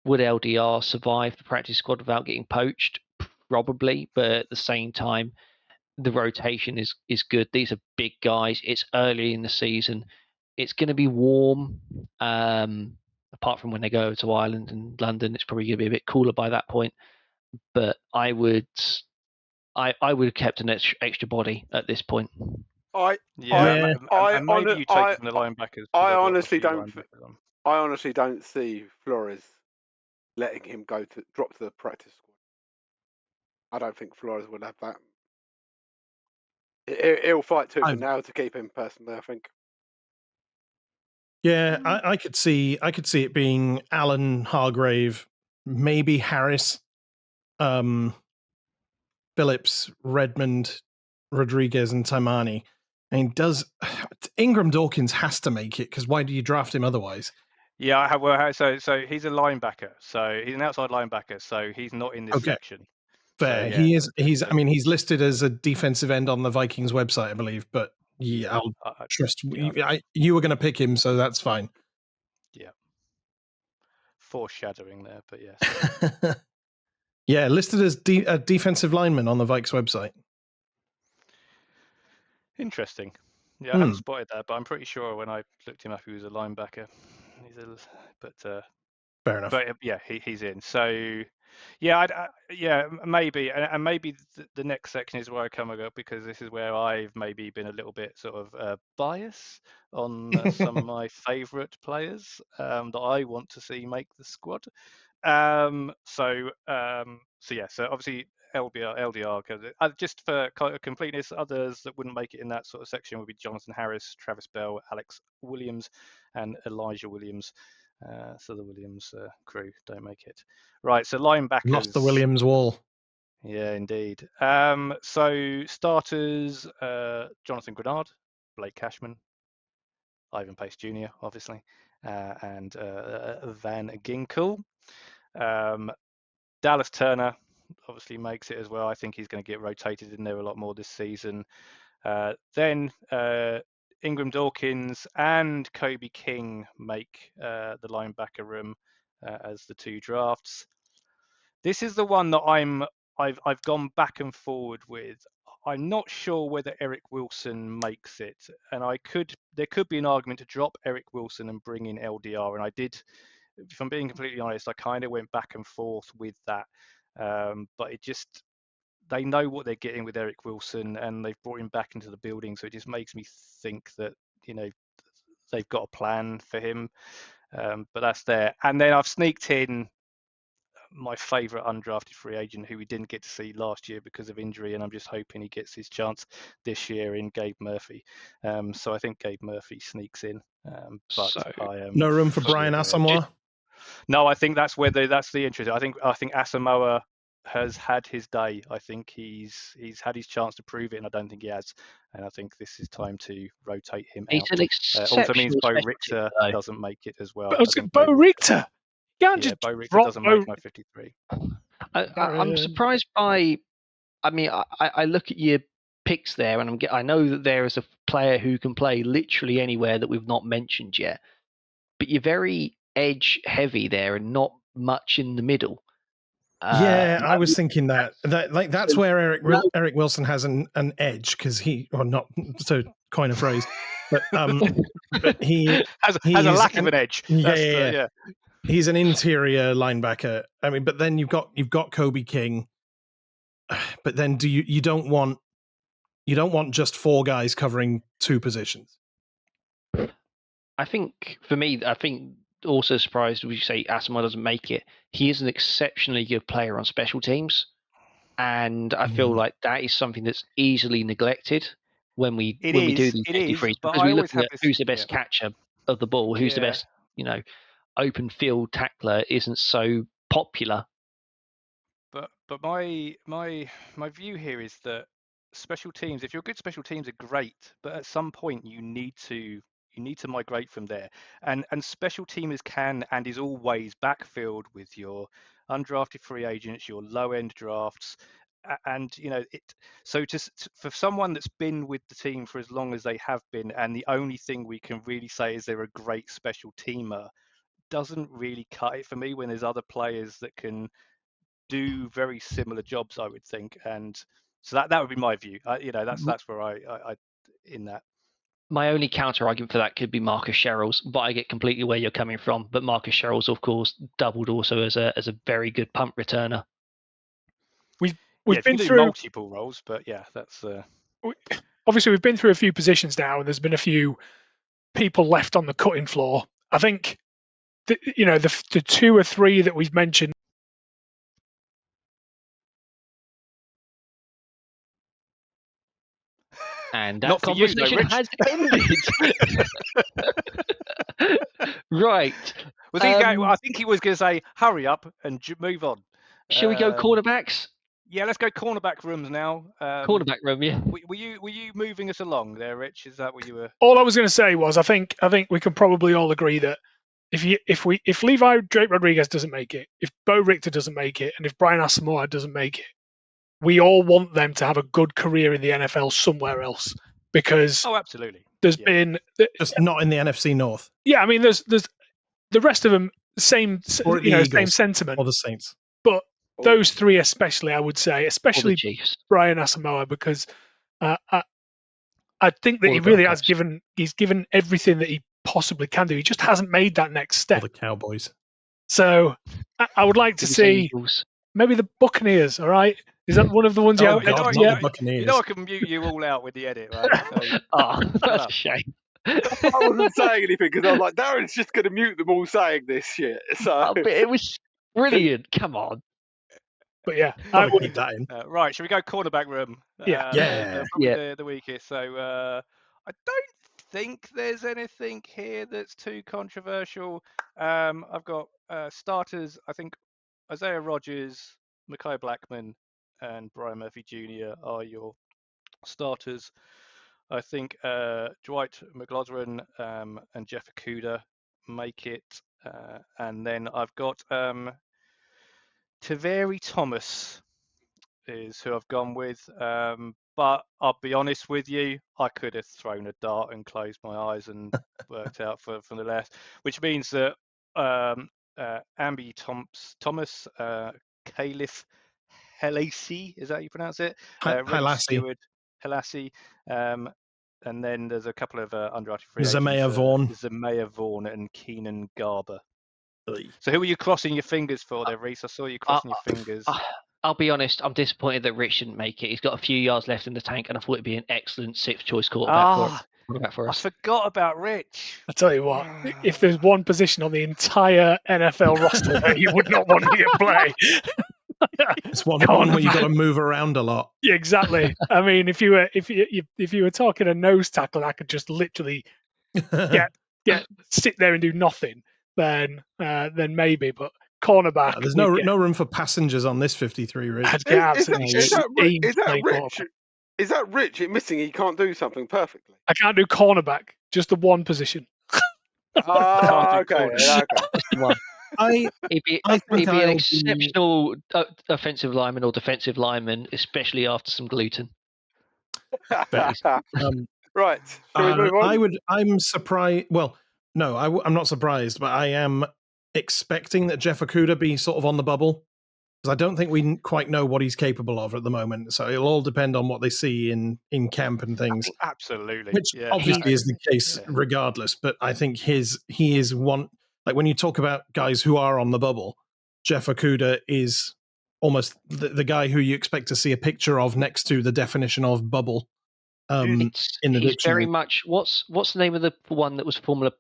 Would LDR survive the practice squad without getting poached? Probably, but at the same time, the rotation is good. These are big guys. It's early in the season. It's going to be warm. Apart from when they go over to Ireland and London, it's probably going to be a bit cooler by that point. But I would have kept an extra body at this point. Maybe you take from the linebackers. I honestly don't see Flores letting him drop to the practice squad. I don't think Flores would have that. He'll fight tooth and nail to keep him personally, I think. Yeah, I could see it being Allen, Hargrave, maybe Harris, Phillips, Redmond, Rodriguez, and Taimani. I mean, Ingram Dawkins has to make it because why do you draft him otherwise? Yeah, so he's a linebacker, so he's an outside linebacker, so he's not in this section. Fair. So, yeah, he's listed as a defensive end on the Vikings website, I believe, but yeah, I'll trust you were going to pick him, so that's fine. Yeah. Foreshadowing there, but yes. Yeah, listed as a defensive lineman on the Vikes website. Interesting. Yeah, I hadn't spotted that, but I'm pretty sure when I looked him up, he was a linebacker. Fair enough. But yeah, he's in. So yeah, maybe, and maybe the next section is where I come up because this is where I've maybe been a little bit sort of biased on some of my favourite players that I want to see make the squad. So obviously LDR, just for completeness, others that wouldn't make it in that sort of section would be Jonathan Harris, Travis Bell, Alex Williams, and Elijah Williams. So the Williams crew don't make it. Right, so linebackers. Lost the Williams wall. Yeah, indeed. So starters, Jonathan Grenard, Blake Cashman, Ivan Pace Jr., obviously, and Van Ginkel. Dallas Turner obviously makes it as well. I think he's going to get rotated in there a lot more this season. Then Ingram Dawkins and Kobe King make the linebacker room as the two drafts. This is the one that I've gone back and forward with. I'm not sure whether Eric Wilson makes it, and there could be an argument to drop Eric Wilson and bring in LDR, and I did. If I'm being completely honest, I kind of went back and forth with that, but they know what they're getting with Eric Wilson, and they've brought him back into the building, so it just makes me think that they've got a plan for him. But that's there, and then I've sneaked in my favourite undrafted free agent who we didn't get to see last year because of injury, and I'm just hoping he gets his chance this year in Gabe Murphy. So I think Gabe Murphy sneaks in. No room for Brian Asamoah? No, I think that's the interest. I think Asamoah has had his day. I think he's had his chance to prove it, and I don't think he has. And I think this is time to rotate him out. An also means Bo Richter doesn't make it as well. Bo Richter? Bo Richter doesn't make my 53. I'm surprised by. I mean, I look at your picks there, and I know that there is a player who can play literally anywhere that we've not mentioned yet. But you're very edge heavy there, and not much in the middle. I was thinking that's where Eric Wilson has an edge because not so coin a phrase. But he has a lack of an edge. Yeah. He's an interior linebacker. I mean, but then you've got Kobe King. But then you don't want just 4 guys covering 2 positions. I think for me, also surprised when you say Asamoah doesn't make it. He is an exceptionally good player on special teams, and I feel like that is something that's easily neglected when we do these 53s, because we look at who's the best catcher of the ball, who's the best, open field tackler isn't so popular. But my view here is that special teams, if you're good, special teams are great, but at some point you need to migrate from there, and special teamers can and is always backfilled with your undrafted free agents, your low end drafts, and so just for someone that's been with the team for as long as they have been, and the only thing we can really say is they're a great special teamer, doesn't really cut it for me when there's other players that can do very similar jobs, I would think. And so that would be my view. That's where I in that. My only counter argument for that could be Marcus Sherrills, but I get completely where you're coming from. But Marcus Sherrills, of course, doubled also as a very good punt returner. We've been through multiple roles, but that's obviously we've been through a few positions now, and there's been a few people left on the cutting floor. I think the 2 or 3 that we've mentioned. And that conversation has ended. Right. I think he was going to say, hurry up and move on. Shall we go cornerbacks? Yeah, let's go cornerback rooms now. Cornerback room, yeah. Were you moving us along there, Rich? Is that what you were? All I was going to say was I think we can probably all agree that if Levi Drake Rodriguez doesn't make it, if Bo Richter doesn't make it, and if Brian Asamoah doesn't make it, we all want them to have a good career in the NFL somewhere else, because absolutely, there's been just not in the NFC North. Yeah, I mean, there's the rest of them same sentiment, or the Saints, but those 3 especially, I would say, especially Brian Asamoah, because I think that he really has given everything that he possibly can do. He just hasn't made that next step. Or the Cowboys. So I would like to see maybe the Buccaneers. All right, is that one of the ones you not the Buccaneers. I can mute you all out with the edit, right? So, that's a shame. I wasn't saying anything because I was like, Darren's just going to mute them all saying this shit. So but it was brilliant. Come on. But yeah, I would keep that in. Right, shall we go cornerback room? The weakest. So I don't think there's anything here that's too controversial. I've got starters. I think Isaiah Rodgers, Mekhi Blackman, and Brian Murphy Jr. are your starters. I think Dwight McLaughlin and Jeff Okudah make it. And then I've got Taveri Thomas is who I've gone with. But I'll be honest with you, I could have thrown a dart and closed my eyes and worked out from the left, which means that Ambi Thomas, Caliph Helassie, is that how you pronounce it? Helassie. And then there's a couple of undrafted free agents. Zamea Vaughn and Keenan Garber. So who are you crossing your fingers for there, Reece? I saw you crossing your fingers. I'll be honest, I'm disappointed that Rich didn't make it. He's got a few yards left in the tank, and I thought it'd be an excellent 6th choice quarterback for us. I forgot about Rich. I tell you what, if there's one position on the entire NFL roster that you would not want me to play, it's one where you got to move around a lot. Yeah, exactly. I mean, if you were talking a nose tackle, I could just literally sit there and do nothing. Then maybe, but cornerback. There's no room for passengers on this 53. Really. Is that Rich? It missing? He can't do something perfectly. I can't do cornerback. Just the one position. Okay. He'd be an exceptional offensive lineman or defensive lineman, especially after some gluten. Right. Shall we move on? I'm surprised. Well, no, I'm not surprised, but I am expecting that Jeff Okudah be sort of on the bubble. Because I don't think we quite know what he's capable of at the moment. So it'll all depend on what they see in camp and things. Absolutely. Which obviously is the case regardless. But I think he is one, like when you talk about guys who are on the bubble, Jeff Okuda is almost the guy who you expect to see a picture of next to the definition of bubble. In the he's dictionary. very much what's the name of the one that was former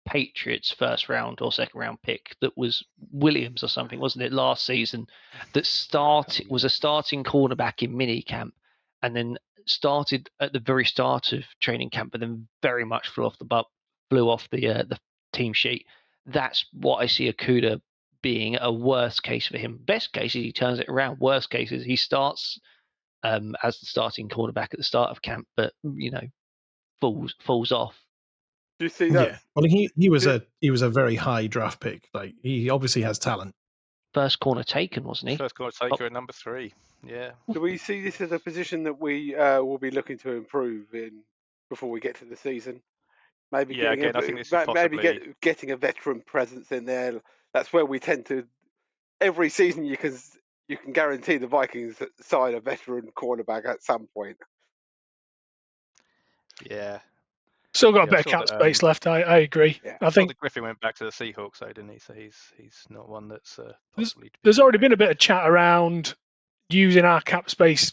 Patriots first round or second round pick that was Williams or something, wasn't it, last season, that was a starting cornerback in minicamp and then started at the very start of training camp but then very much flew off the team sheet. That's what I see Okuda being. A worst case for him. Best case is he turns it around. Worst case is he starts as the starting cornerback at the start of camp, but falls off. Do you see that? Yeah, well, he was a very high draft pick. Like he obviously has talent. First corner taken, wasn't he? First corner taker at number 3. Yeah. Do we see this as a position that we will be looking to improve in before we get to the season? Maybe I think this is possibly getting a veteran presence in there. That's where we tend to. Every season, you can guarantee the Vikings sign a veteran cornerback at some point. Yeah. Still got a bit of cap space left. I agree. Yeah. I think Griffin went back to the Seahawks, though, didn't he? So he's not one that's possibly. There's already been a bit of chat around using our cap space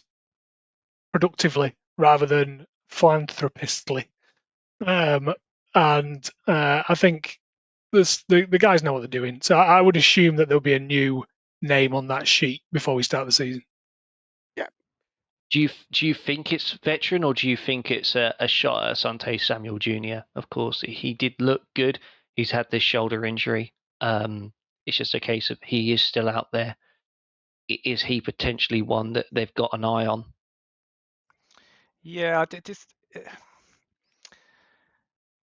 productively rather than philanthropistly, and I think the guys know what they're doing. So I would assume that there'll be a new name on that sheet before we start the season. Yeah. Do you think it's veteran or do you think it's a shot at Asante Samuel Jr.? Of course, he did look good. He's had this shoulder injury. It's just a case of he is still out there. Is he potentially one that they've got an eye on? Yeah,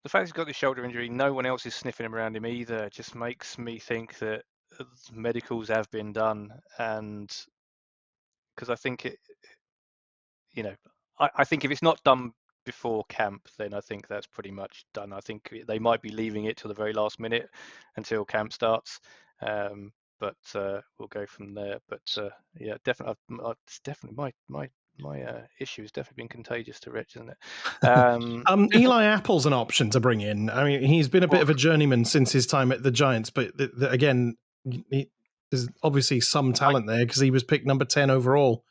the fact he's got the shoulder injury, no one else is sniffing him around him either, just makes me think that medicals have been done, and because I think I think if it's not done before camp, then I think that's pretty much done. I think they might be leaving it till the very last minute until camp starts, but we'll go from there. But yeah, definitely, it's definitely my issue has definitely been contagious to Rich, isn't it? Eli Apple's an option to bring in. I mean, he's been a bit of a journeyman since his time at the Giants, but again, there's obviously some talent there because he was picked number 10 overall.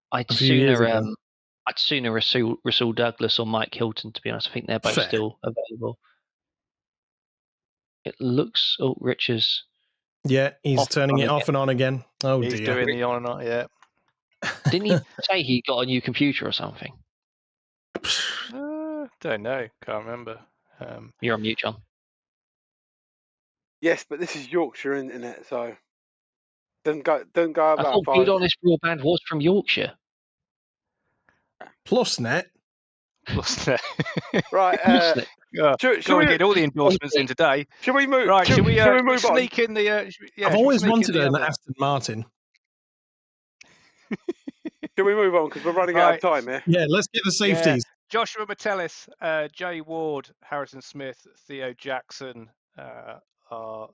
I'd sooner Rasul Douglas or Mike Hilton, to be honest. I think they're both still available. It looks. Oh, Rich's. Yeah, he's turning it off and on again. Oh, he's dear. Doing the on and on, yeah. Didn't he say he got a new computer or something? Don't know. Can't remember. You're on mute, John. Yes, but this is Yorkshire internet, so don't go about. I thought Good Honest Broadband was from Yorkshire. Plusnet. Right. Should we get all the endorsements in today? Should we move? Right. Should we move sneak on? in the? I've always wanted an Aston Martin. Should we move on because we're running out of time here? Yeah, let's get the safeties. Yeah. Joshua Metellus, Jay Ward, Harrison Smith, Theo Jackson are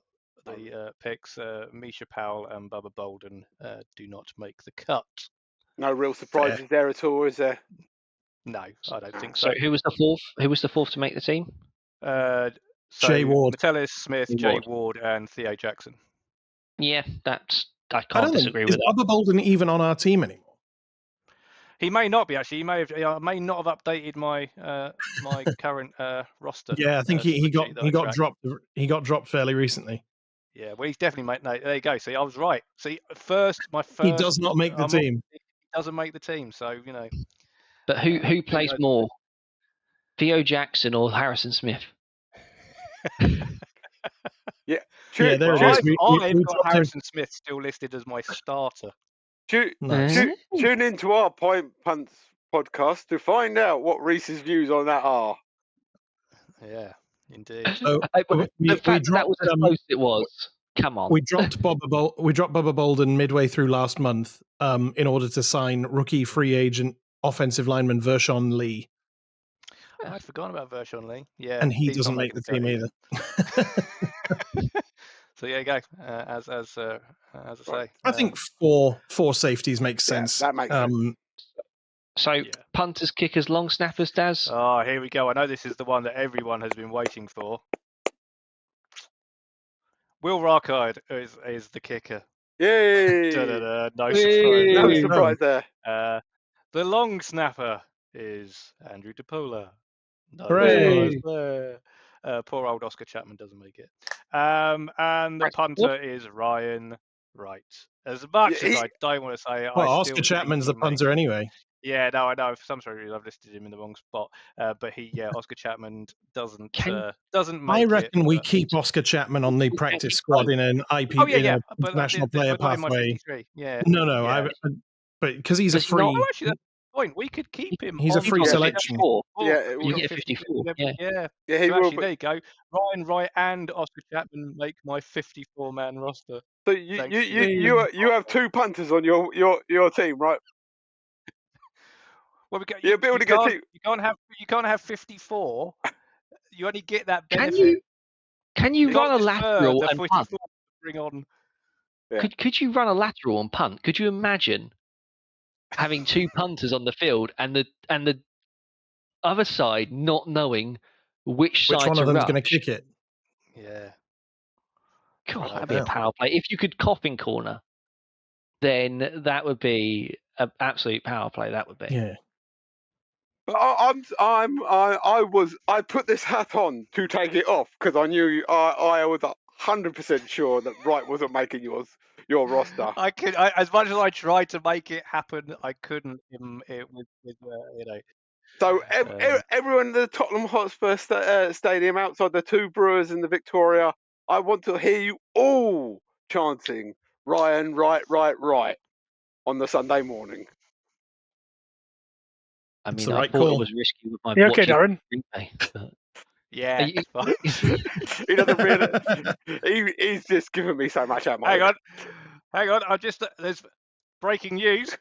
the picks. Misha Powell and Bubba Bolden do not make the cut. No real surprises there at all, is there? No, I don't think so. So who was the fourth? Who was the fourth to make the team? Jay Ward, Metellus, Smith, Jay Ward, and Theo Jackson. Yeah, I can't disagree with that. Is Bubba Bolden even on our team anymore? He may not be actually. He may not have updated my my current roster. Yeah, I think he got dropped. He got dropped fairly recently. Yeah, well, he's definitely no, there you go. See, I was right. See, he does not make the team. He doesn't make the team, so But who plays more, Theo Jackson or Harrison Smith? Yeah, there it is. I've got Harrison Smith still listed as my starter. Tune into our Point Punts podcast to find out what Reece's views on that are. Yeah, indeed. So, the fact that was as close as it was. Come on. We dropped Bubba Bolden midway through last month in order to sign rookie free agent offensive lineman Vershawn Lee. I'd forgotten about Vershawn Lee. Yeah, and he doesn't make the team either. So there you go. As I say, I think four safeties makes sense. Yeah, that makes sense. So punters, kickers, long snappers, Daz. Oh, here we go. I know this is the one that everyone has been waiting for. Will Rockhyde is the kicker. Yay! No surprise. No surprise there. The long snapper is Andrew DePola. No Hooray. surprise there. Poor old Oscar Chapman doesn't make it. And the punter is Ryan Wright. As much as I don't want to say, well, I Oscar still Chapman's think the punter anyway. Yeah, no, I know. For some reason, I've listed him in the wrong spot. But Oscar Chapman doesn't make I reckon it. we keep Oscar Chapman on the practice squad in an IP international player but not in my pathway. 53. Yeah. No. Yeah. But because he's a free. Oh, actually, that's the point. We could keep him. He's a free selection. 54. Yeah, you get 54. Yeah. he So will. actually, there you go. Ryan Wright and Oscar Chapman make my 54-man roster. So you have two punters on your team, right? Well, You're building a team. You can't have 54. You only get that benefit. Can you run a lateral and punt? Bring on. Yeah. Could you run a lateral and punt? Could you imagine having two punters on the field and the other side not knowing which side one to of them's rush? going to kick it? Yeah. God, that'd be a power play. If you could coffin corner, then that would be an absolute power play. That would be. Yeah. I put this hat on to take it off because I knew I was 100% sure that Wright wasn't making your roster. As much as I tried to make it happen, I couldn't. So everyone in the Tottenham Hotspur Stadium, outside the two Brewers in the Victoria, I want to hear you all chanting Ryan, right on the Sunday morning. I mean, I thought it was risky with my. You okay, Darren? Yeah. He doesn't really. He's just giving me so much ammo. Hang on. There's breaking news.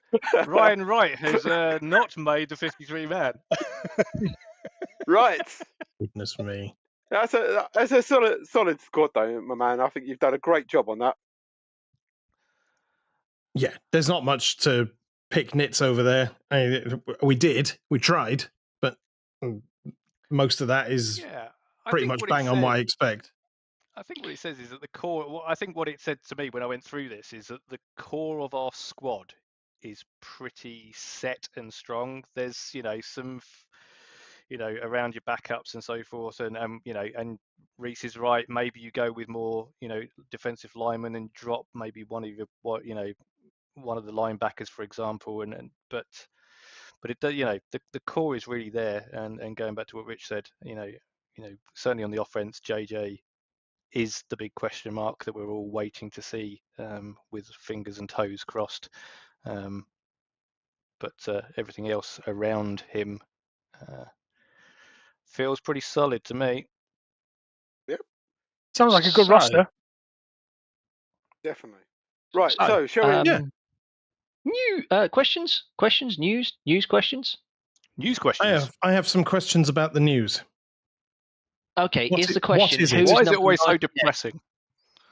Ryan Wright has not made the 53-man. Right. Goodness me. That's a solid squad, though, my man. I think you've done a great job on that. Yeah, there's not much to pick nits over there. We tried, but most of that is pretty much bang on what I expect. I think what it says is that the core. I think what it said to me when I went through this is that the core of our squad is pretty set and strong. There's some around your backups and so forth, and and Reece is right. Maybe you go with more defensive linemen and drop maybe one of the linebackers, for example, but it the core is really there. And going back to what Rich said, certainly on the offense, JJ is the big question mark that we're all waiting to see, with fingers and toes crossed. But everything else around him feels pretty solid to me. Yep. Sounds like a good roster. Definitely. Right. So shall we? New questions, news questions. News questions. I have some questions about the news. Okay, is the question? Why is it always so depressing?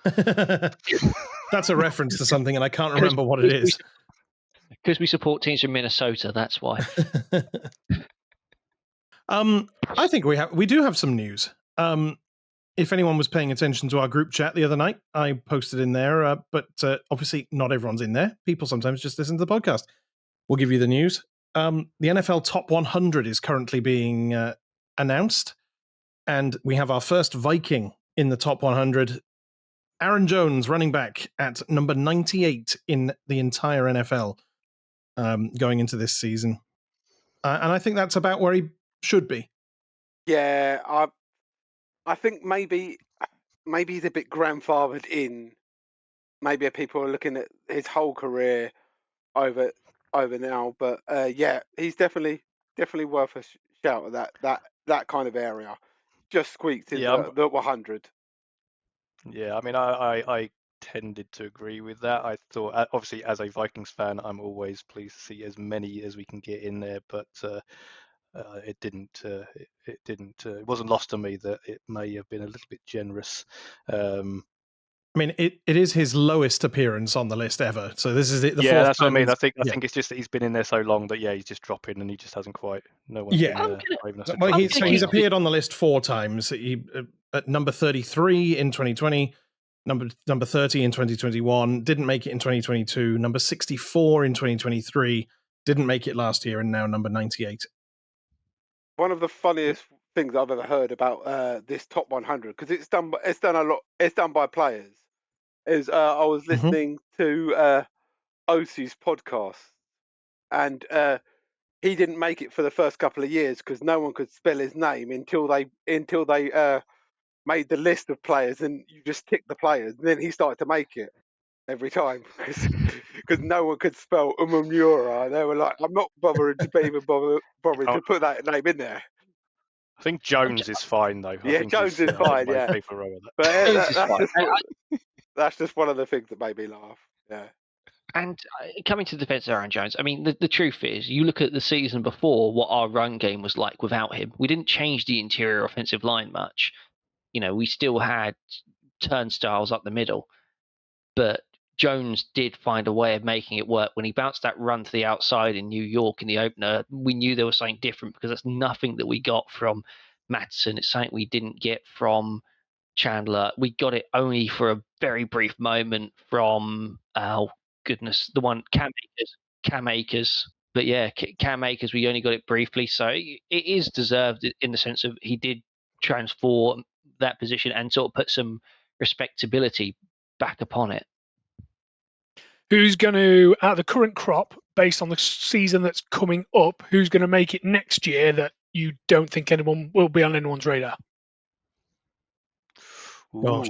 That's a reference to something, and I can't remember what it is. Because we support teams from Minnesota, that's why. I think we do have some news. If anyone was paying attention to our group chat the other night, I posted in there, but obviously not everyone's in there. People sometimes just listen to the podcast. We'll give you the news. The NFL Top 100 is currently being announced, and we have our first Viking in the Top 100. Aaron Jones, running back, at number 98 in the entire NFL going into this season. And I think that's about where he should be. Yeah, I think maybe he's a bit grandfathered in. Maybe people are looking at his whole career over now, but he's definitely worth a shout at that kind of area. Just squeaked in the 100. Yeah, I mean, I tended to agree with that. I thought, obviously, as a Vikings fan, I'm always pleased to see as many as we can get in there, but it didn't. It wasn't lost on me that it may have been a little bit generous. I mean, it is his lowest appearance on the list ever. So this is the fourth that's what I time mean. I he's- think it's just that he's been in there so long that he's just dropping and he just hasn't quite. No one's Yeah. been brave enough to Well, drop him. he's appeared on the list 4 times. He at number 33 in 2020, number 30 in 2021, didn't make it in 2022, number 64 in 2023, didn't make it last year, and now number 98. One of the funniest things I've ever heard about this top 100, because it's done by players, is I was listening to Osi's podcast, and he didn't make it for the first couple of years because no one could spell his name until they made the list of players, and you just tick the players, and then he started to make it every time because no one could spell Umumura. They were like, I'm not bothering to to put that name in there. I think Jones is fine though. Yeah, Jones is fine. Yeah, but that's just one of the things that made me laugh. Yeah. And coming to the defence of Aaron Jones, I mean, the truth is, you look at the season before, what our run game was like without him. We didn't change the interior offensive line much. We still had turnstiles up the middle, but Jones did find a way of making it work. When he bounced that run to the outside in New York in the opener, we knew there was something different because that's nothing that we got from Mattson. It's something we didn't get from Chandler. We got it only for a very brief moment from, the one Cam Akers. But yeah, Cam Akers, we only got it briefly. So it is deserved in the sense of he did transform that position and sort of put some respectability back upon it. Who's going to, out of the current crop, based on the season that's coming up, who's going to make it next year that you don't think anyone will be on anyone's radar? Ooh.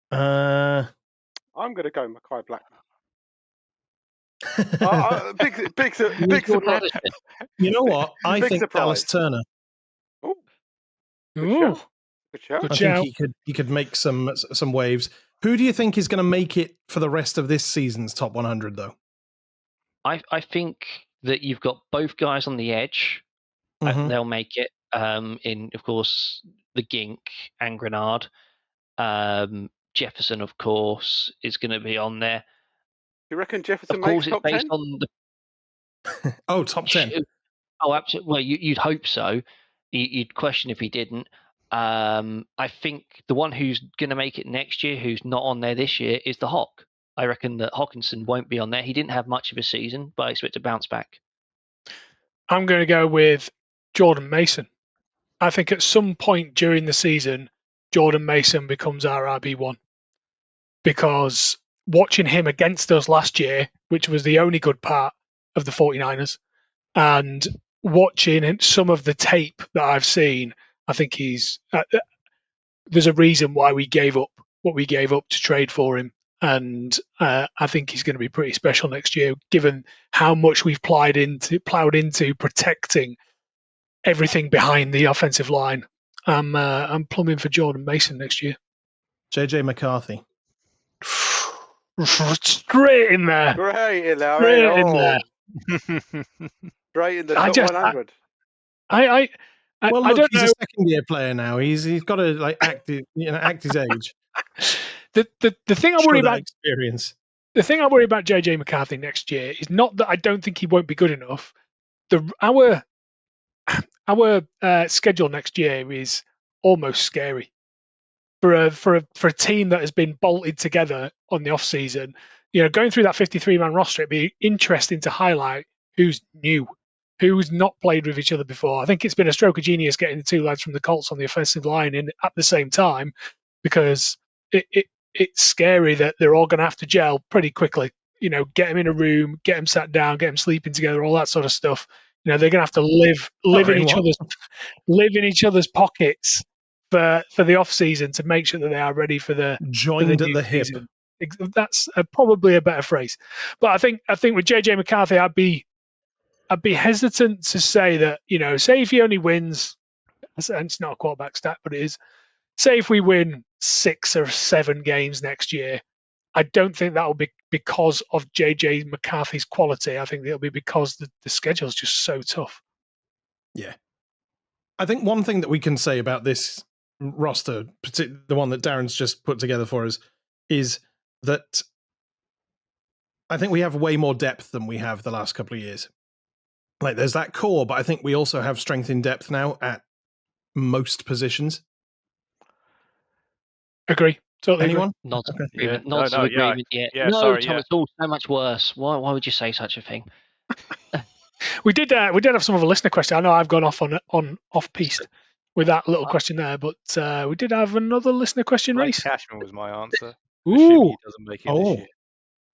I'm going to go Mackay Blackman. Big surprise. You know what? I think surprise. Dallas Turner. Ooh. Good I think he could make some waves. Who do you think is going to make it for the rest of this season's top 100, though? I think that you've got both guys on the edge. They'll make it. In, of course, the Gink and Grenard. Jefferson, of course, is going to be on there. You reckon Jefferson makes top 10? On the top 10. Oh, absolutely. Well, you'd hope so. You'd question if he didn't. I think the one who's going to make it next year, who's not on there this year, is the Hawk. I reckon that Hawkinson won't be on there. He didn't have much of a season, but I expect to bounce back. I'm going to go with Jordan Mason. I think at some point during the season, Jordan Mason becomes our RB1. Because watching him against us last year, which was the only good part of the 49ers, and watching some of the tape that I've seen, I think he's there's a reason why we gave up what we gave up to trade for him, and I think he's going to be pretty special next year, given how much we've plowed into protecting everything behind the offensive line. I'm plumbing for Jordan Mason next year. JJ McCarthy. Straight in there. Straight in there. Straight in the top 100. I don't know. He's a second-year player now. He's got to act his age. The thing I worry about experience. The thing I worry about JJ McCarthy next year is not that I don't think he won't be good enough. Our schedule next year is almost scary for a team that has been bolted together on the off season. Going through that 53-man roster, it'd be interesting to highlight who's new, who's not played with each other before. I think it's been a stroke of genius getting the two lads from the Colts on the offensive line in at the same time, because it's scary that they're all going to have to gel pretty quickly. Get them in a room, get them sat down, get them sleeping together, all that sort of stuff. They're going to have to live in each other's pockets for the off season to make sure that they are ready for the joined at the hip. Season. That's probably a better phrase. But I think with JJ McCarthy, I'd be hesitant to say that, say if he only wins, and it's not a quarterback stat, but it is, say if we win 6 or 7 games next year, I don't think that will be because of JJ McCarthy's quality. I think it'll be because the schedule is just so tough. Yeah. I think one thing that we can say about this roster, the one that Darren's just put together for us, is that I think we have way more depth than we have the last couple of years. Like, there's that core, but I think we also have strength in depth now at most positions. Agree. Totally Anyone? Not Okay. agreement. Yeah. Not No, of yeah. agreement yet. Yeah, No, sorry, Tom, yeah. it's all so much worse. Why would you say such a thing? We did have some of a listener question. I know I've gone off off piste with that little question there, but we did have another listener question, Blake Reece. Cashman was my answer. Ooh. Assuming he doesn't make it Oh. this year.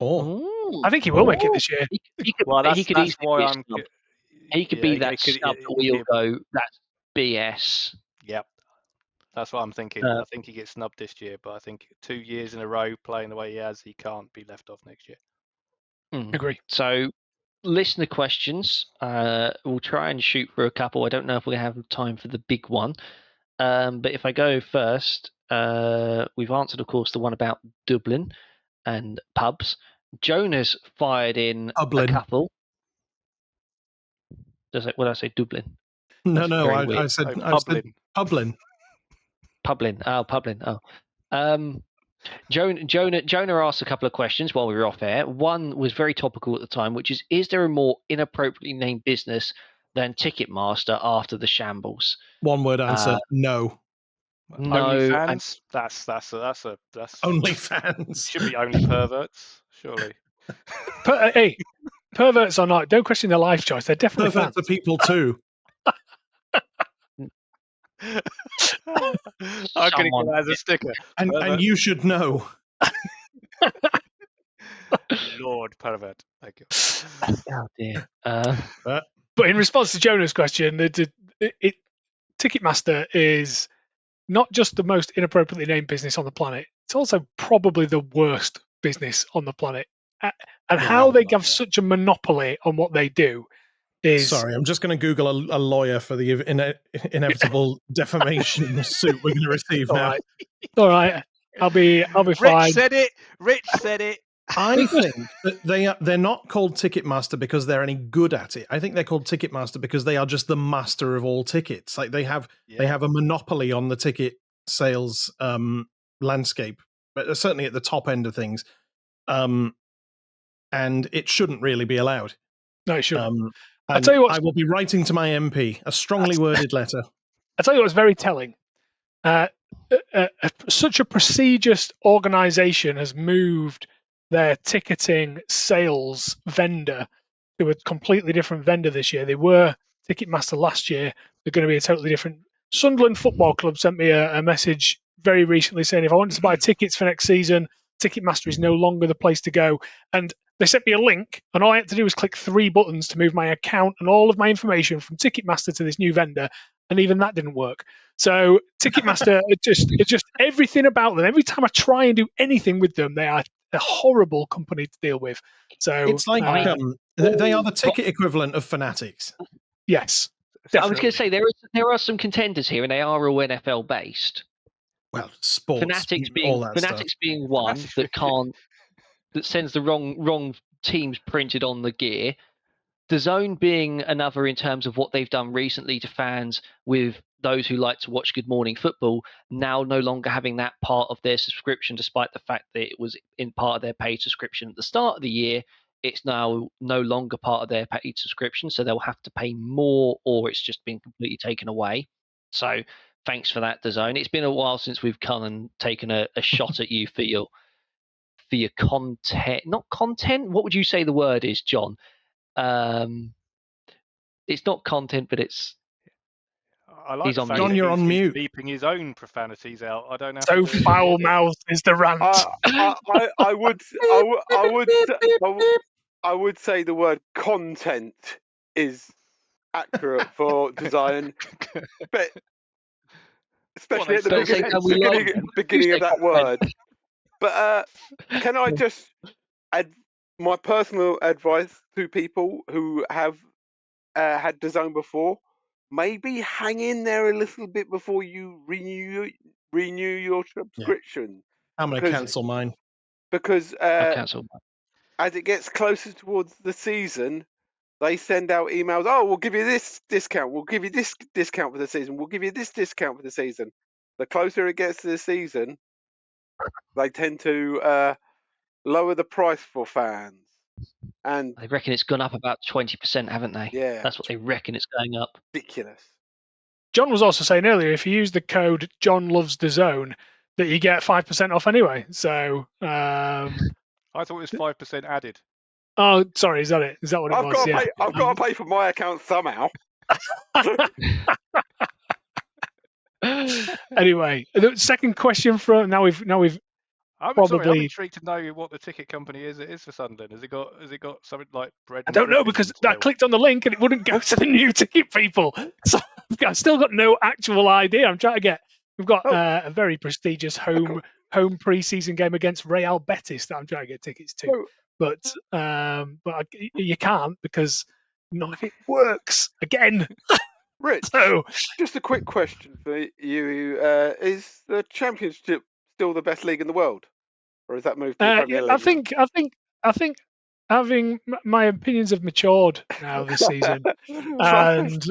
Ooh. I think he will make it this year. He could, Well, he could that's easily why be a I'm. snub. He could yeah, be that it could- snub it- that we all it- go, that's BS. Yep. That's what I'm thinking. I think he gets snubbed this year, but I think 2 years in a row playing the way he has, he can't be left off next year. Agree. So, listener questions. We'll try and shoot for a couple. I don't know if we have time for the big one. But if I go first, we've answered, of course, the one about Dublin and pubs. Jonah's fired in Dublin. a couple. What did I say? Dublin. No, That's no, very I weird. said Publin. Dublin. Publin. Oh, Publin. Oh. Jonah asked a couple of questions while we were off air. One was very topical at the time, which is there a more inappropriately named business than Ticketmaster after the shambles? One word answer: no. No. OnlyFans. That's OnlyFans. should be only perverts, surely. Hey, perverts or not, don't question their life choice. They're definitely Perverts fans. are people too. I'm going to get that as a sticker. And you should know. Lord pervert. Thank you. Oh dear. But in response to Jonah's question, Ticketmaster is not just the most inappropriately named business on the planet, it's also probably the worst business on the planet. And how they have such a monopoly on what they do is... Sorry, I'm just going to Google a lawyer for the inevitable defamation suit we're going to receive now. All right. I'll be fine. Rich said it. I think that they're not called Ticketmaster because they're any good at it. I think they're called Ticketmaster because they are just the master of all tickets. Like they have a monopoly on the ticket sales landscape, but certainly at the top end of things. And it shouldn't really be allowed. No, it shouldn't. I tell you what, I will be writing to my MP a strongly worded letter. I tell you what's very telling. Such a prestigious organisation has moved their ticketing sales vendor to a completely different vendor this year. They were Ticketmaster last year. They're going to be a totally different. Sunderland Football Club sent me a message very recently saying if I wanted to buy tickets for next season, Ticketmaster is no longer the place to go. And they sent me a link, and all I had to do was click 3 buttons to move my account and all of my information from Ticketmaster to this new vendor, and even that didn't work. So Ticketmaster, it's just everything about them. Every time I try and do anything with them, they are a horrible company to deal with. So it's like they are the ticket equivalent of Fanatics. Yes, definitely. I was going to say there are some contenders here, and they are all NFL based. Well, sports, Fanatics being one that sends the wrong teams printed on the gear. The Zone being another in terms of what they've done recently to fans with those who like to watch Good Morning Football now no longer having that part of their subscription, despite the fact that it was in part of their paid subscription at the start of the year. It's now no longer part of their paid subscription, so they'll have to pay more, or it's just been completely taken away. So thanks for that, DAZN. It's been a while since we've come and taken a shot at you for your content. Not content. What would you say the word is, John? It's not content, but it's. I like the fact John, you're on mute. Beeping his own profanities out. I don't know. So foul mouthed is the rant. I would say the word content is accurate for design, but especially at the beginning of that word. But can I just add my personal advice to people who have had DAZN before? Maybe hang in there a little bit before you renew your subscription. I'm going to cancel mine. Because as it gets closer towards the season, they send out emails. Oh, we'll give you this discount. We'll give you this discount for the season. We'll give you this discount for the season. the closer it gets to the season, they tend to lower the price for fans. And They reckon it's gone up about 20%, haven't they? yeah, That's what they reckon it's going up. ridiculous. John was also saying earlier, if you use the code John Loves the Zone, that you get 5% off anyway. So, I thought it was 5% added. oh, sorry, is that it? Is that what it was? Yeah. I've got to pay for my account somehow. Anyway, the second question from now we've I'm probably. intrigued to know what the ticket company is for Sunderland. Has it got something like bread? I don't know because I clicked on the link and it wouldn't go to the new ticket people. So I've still got no actual idea. I'm trying to get. We've got a very prestigious home pre-season game against Real Betis that I'm trying to get tickets to, but you can't because none of it works again. Rich, so just a quick question for you: is the Championship still the best league in the world, or has that moved to the Premier League? I think having my opinions have matured now this season, and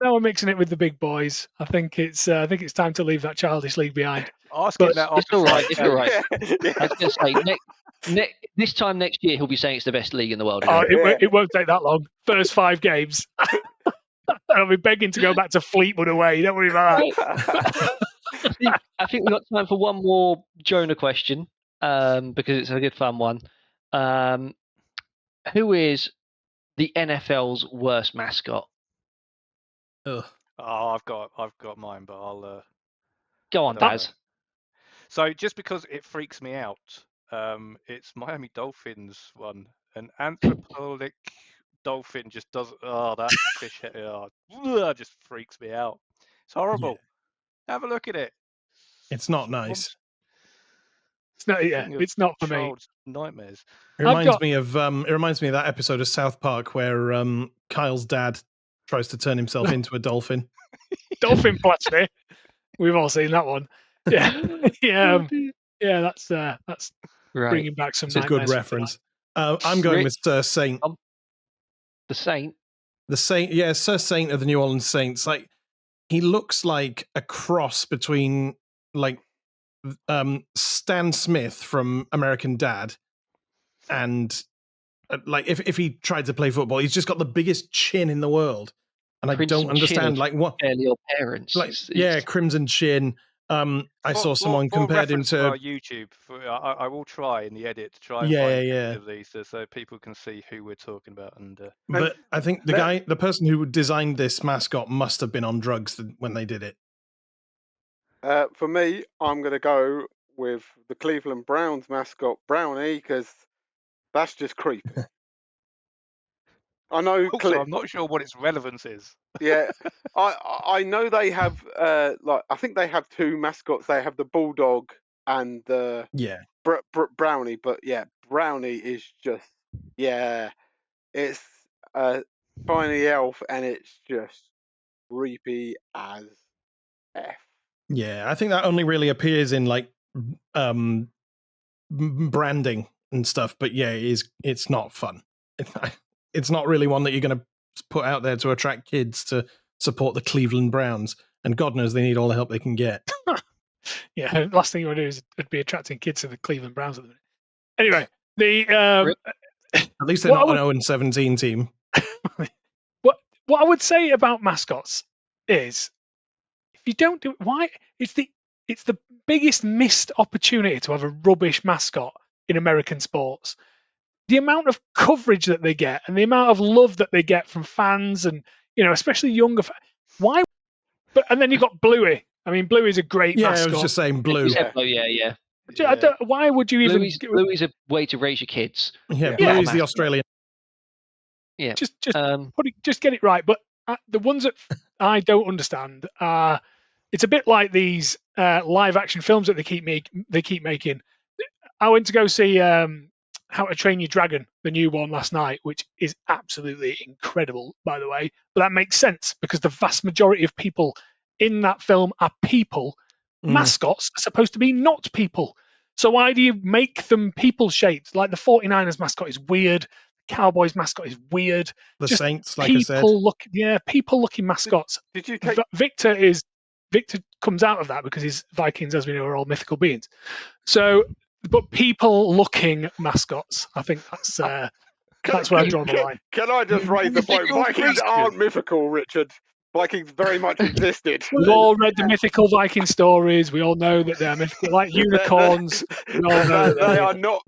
now we're mixing it with the big boys. I think it's time to leave that childish league behind. Asking that it's all right. It's all right. Yeah. I was going to say this time next year he'll be saying it's the best league in the world. It won't take that long. First 5 games. I'll be begging to go back to Fleetwood away. Don't worry about that. I think we've got time for one more Jonah question because it's a good fun one. Who is the NFL's worst mascot? Ugh. Oh, I've got mine, but I'll go on, Daz. So just because it freaks me out, it's Miami Dolphins one. An anthropomorphic dolphin just does. Oh, that fish just freaks me out. It's horrible. Yeah. Have a look at it. It's not nice. It's not. Yeah, it's not for me. Nightmares. It reminds me of that episode of South Park where Kyle's dad tries to turn himself into a dolphin. Dolphin plaster. We've all seen that one. Yeah, yeah. That's right. Bringing back some. It's a good reference. I'm going with Sir Saint. The Saint. The Saint, yeah, Sir Saint of the New Orleans Saints. Like, he looks like a cross between like Stan Smith from American Dad and like if he tried to play football, he's just got the biggest chin in the world, and I don't understand like what your parents. Like, crimson chin. I saw someone compared him to YouTube. I will try in the edit to try and find of these so people can see who we're talking about. And but I think the person who designed this mascot must have been on drugs when they did it. For me, I'm going to go with the Cleveland Browns mascot, Brownie, because that's just creepy. I know. Also, I'm not sure what its relevance is. Yeah, I know they have I think they have 2 mascots. They have the Bulldog and the Brownie. But yeah, Brownie is just it's a tiny elf and it's just creepy as F. Yeah, I think that only really appears in like branding and stuff. But yeah, it's not fun. It's not really one that you're going to put out there to attract kids to support the Cleveland Browns. And God knows they need all the help they can get. Yeah, last thing you want to do is be attracting kids to the Cleveland Browns at the minute. Anyway, at least they're not an 0-17 team. What I would say about mascots is, if you don't do it, why? It's the biggest missed opportunity to have a rubbish mascot in American sports. The amount of coverage that they get and the amount of love that they get from fans and, especially younger fans. Why? And then you've got Bluey. I mean, Bluey's a great mascot. I was just saying Blue. Yeah. Why would you even... Bluey's a way to raise your kids. Yeah, Bluey's the Australian. Yeah. Just get it right. But the ones that I don't understand are... It's a bit like these live action films that they keep making. I went to go see How to Train Your Dragon, the new one, last night, which is absolutely incredible, by the way. But that makes sense because the vast majority of people in that film are people. Mascots are supposed to be not people. So why do you make them people-shaped? Like the 49ers mascot is weird. The Cowboys mascot is weird. The Just Saints, like I said. People-looking mascots. Did you take... Victor is Victor comes out of that because his Vikings, as we know, are all mythical beings. So, but people-looking mascots, I think that's where I draw the line. Can I just raise the point? Mythical Vikings creatures. aren't mythical, Richard. Vikings very much existed. We've all read the mythical Viking stories. We all know that they're mythical, like unicorns. We all know that They are not.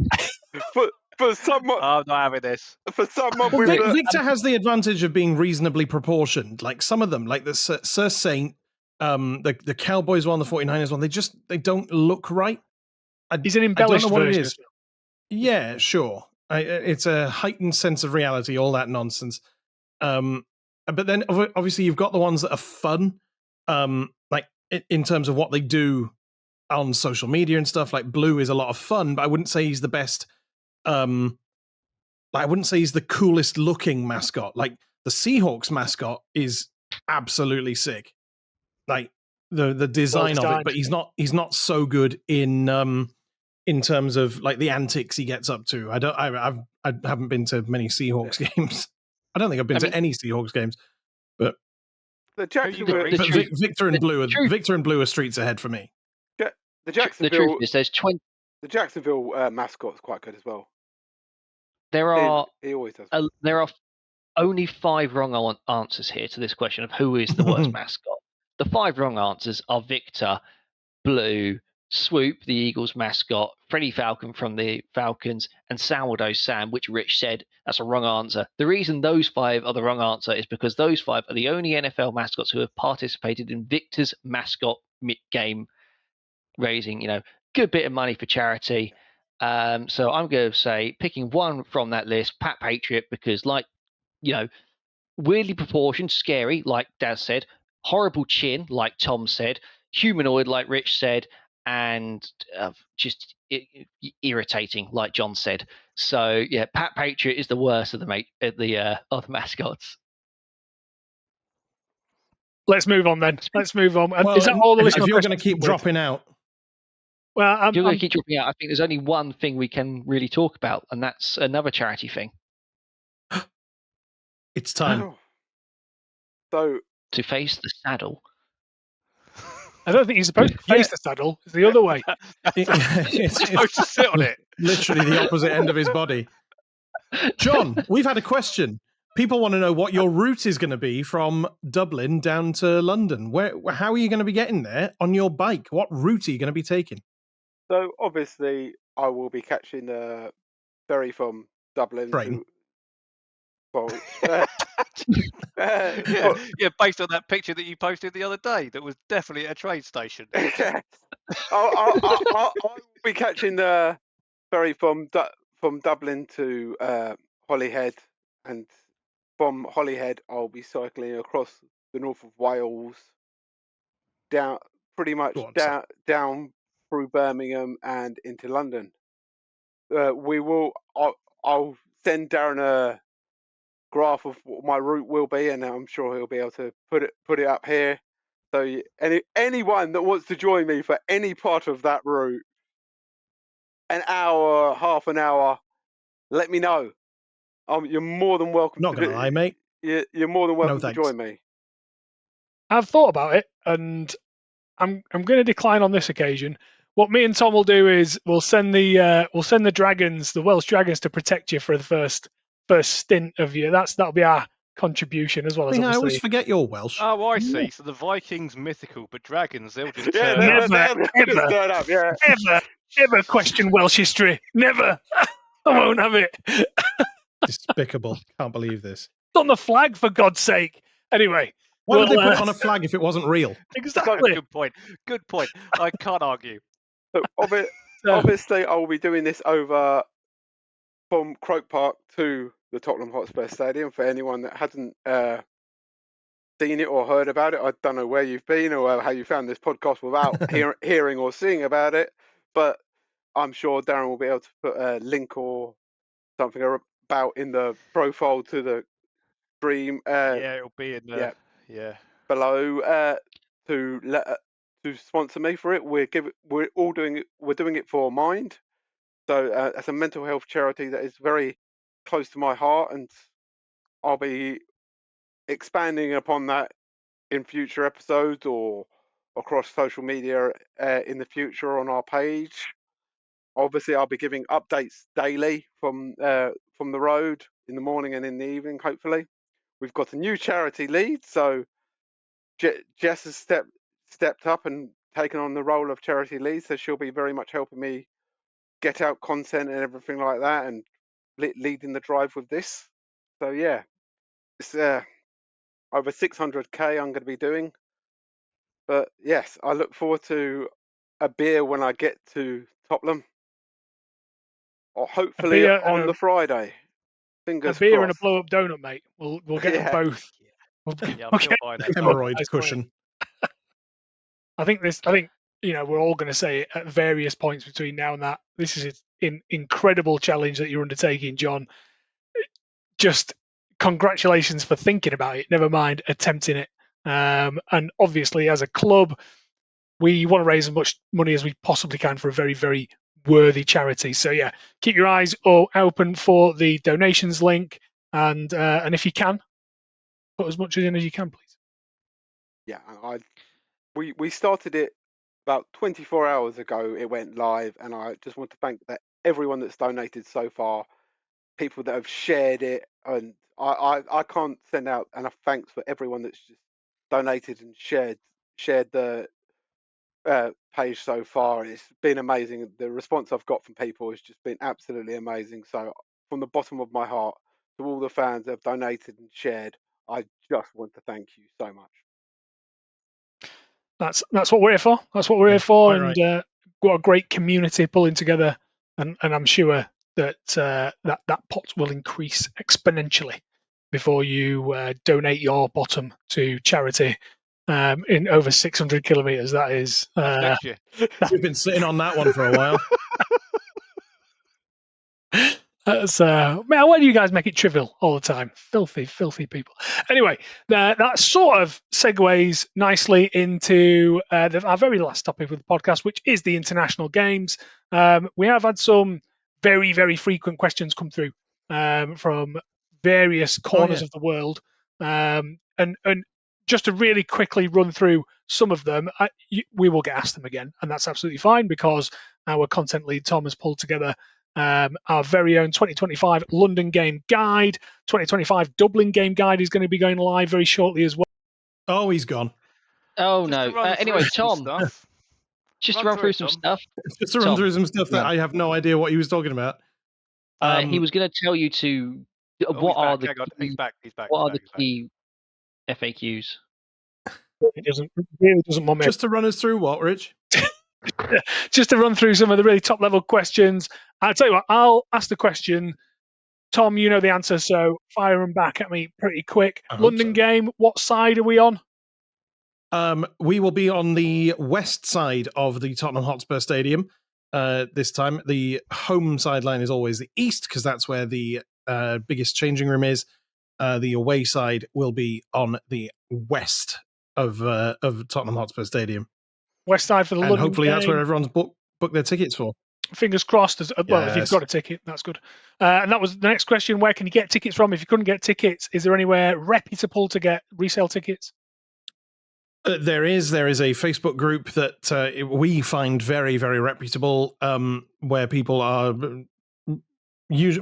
For someone, I'm not having this. for someone Well, with Victor has the advantage of being reasonably proportioned. Like some of them, like the Sir Saint, the Cowboys one, the 49ers one, they don't look right. He's an I don't embellished know what it version. is. Yeah, sure. It's a heightened sense of reality, all that nonsense. But then obviously you've got the ones that are fun, like in terms of what they do on social media and stuff. Like Blue is a lot of fun, but I wouldn't say he's the best. I wouldn't say he's the coolest looking mascot. Like the Seahawks mascot is absolutely sick. Like the design of it, but he's not so good in terms of like the antics he gets up to. I haven't been to many Seahawks games. I don't think I've been to any Seahawks games. But the Jacksonville, Victor and Blue are streets ahead for me. The Jacksonville. The truth is, there's 20. The Jacksonville mascot's quite good as well. There are. He always does. There are only 5 wrong answers here to this question of who is the worst mascot. The 5 wrong answers are Victor, Blue, Swoop, the Eagles mascot, Freddie Falcon from the Falcons, and Sourdough Sam, which Rich said that's a wrong answer. The reason those 5 are the wrong answer is because those 5 are the only NFL mascots who have participated in Victor's mascot game, raising good bit of money for charity. So I'm going to say picking one from that list, Pat Patriot, because weirdly proportioned, scary, like Daz said, horrible chin, like Tom said, humanoid, like Rich said, and just irritating, like John said. So yeah, Pat Patriot is the worst of the mascots. Let's move on then. Let's move on. Well, is that all the listeners? If you're going to keep dropping out, well, if you're going to keep dropping out, I think there's only one thing we can really talk about, and that's another charity thing. It's time. So to face the saddle. I don't think you're supposed to face the saddle. It's the other way. It's supposed to sit on it. Literally the opposite end of his body. John, we've had a question. People want to know what your route is going to be from Dublin down to London. How are you going to be getting there on your bike? What route are you going to be taking? So obviously, I will be catching the ferry from Dublin Train. Yeah, based on that picture that you posted the other day, that was definitely at a train station. I'll be catching the ferry from Dublin to Holyhead, and from Holyhead I'll be cycling across the north of Wales, down down through Birmingham and into London. I'll send Darren a graph of what my route will be, and I'm sure he'll be able to put it up here. So anyone that wants to join me for any part of that route, an hour, half an hour, let me know. You're more than welcome. Not gonna lie, mate. You're more than welcome to join me. I've thought about it, and I'm going to decline on this occasion. What me and Tom will do is we'll send the dragons, the Welsh dragons, to protect you for the first stint of you. That'll be our contribution as well as. I always forget you're Welsh. Oh, I see. So the Vikings mythical, but dragons they'll just turn up. Ever question Welsh history? Never. I won't have it. Despicable. Can't believe this. It's on the flag, for God's sake. Anyway. Why would they put it on a flag if it wasn't real? Exactly. Good point. I can't argue. So obviously, I will be doing this over from Croke Park to the Tottenham Hotspur Stadium. For anyone that hasn't seen it or heard about it, I don't know where you've been or how you found this podcast without hearing or seeing about it, but I'm sure Darren will be able to put a link or something about in the profile to the stream. It'll be in the below to sponsor me for it. We're doing it for Mind, so it's a mental health charity that is very close to my heart, and I'll be expanding upon that in future episodes or across social media in the future on our page. Obviously, I'll be giving updates daily from the road in the morning and in the evening, hopefully. We've got a new charity lead, so Jess has stepped up and taken on the role of charity lead, so she'll be very much helping me get out content and everything like that, and leading the drive with this. So yeah, it's over 600k I'm going to be doing. But yes, I look forward to a beer when I get to Tottenham, or hopefully on the Friday. Fingers a beer crossed. and a blow up donut, mate. We'll get them both. Yeah, I'm still buying that. Hemorrhoid cushion. I think we're all going to say it at various points between now and that. This is an incredible challenge that you're undertaking, John. Just congratulations for thinking about it. Never mind attempting it. And obviously, as a club, we want to raise as much money as we possibly can for a very, very worthy charity. So yeah, keep your eyes open for the donations link, and if you can, put as much in as you can, please. Yeah, we started it about 24 hours ago. It went live, and I just want to thank everyone that's donated so far, people that have shared it, and I can't send out enough thanks for everyone that's just donated and shared the page so far. It's been amazing. The response I've got from people has just been absolutely amazing. So from the bottom of my heart, to all the fans that have donated and shared, I just want to thank you so much. That's what we're here for. That's what we're here for, and got a great community pulling together, and I'm sure that that pot will increase exponentially before you donate your bottom to charity in over 600 kilometers. That is next year. We've been sitting on that one for a while. That's man, why do you guys make it trivial all the time? Filthy people. Anyway, that sort of segues nicely into our very last topic of the podcast, which is the international games. We have had some very, very frequent questions come through from various corners of the world, and just to really quickly run through some of them, we will get asked them again, and that's absolutely fine because our content lead Tom has pulled together our very own 2025 London Game Guide. 2025 Dublin Game Guide is going to be going live very shortly as well. Oh, he's gone. Oh, no. Anyway, Tom, just to run through some stuff. Just to run through some stuff that I have no idea what he was talking about. He was going to tell you to what are the key FAQs. It really doesn't want me. Just to run us through what, Rich? Just to run through some of the really top level questions. I'll tell you what, I'll ask the question. Tom, you know the answer, so fire them back at me pretty quick. London game, what side are we on? We will be on the west side of the Tottenham Hotspur Stadium this time. The home sideline is always the east because that's where the biggest changing room is. The away side will be on the west of Tottenham Hotspur Stadium. West side for the London hopefully game. That's where everyone's booked their tickets for. Fingers crossed. Well, if you've got a ticket, that's good. And that was the next question. Where can you get tickets from? If you couldn't get tickets, is there anywhere reputable to get resale tickets? There is a Facebook group that we find very, very reputable, where people but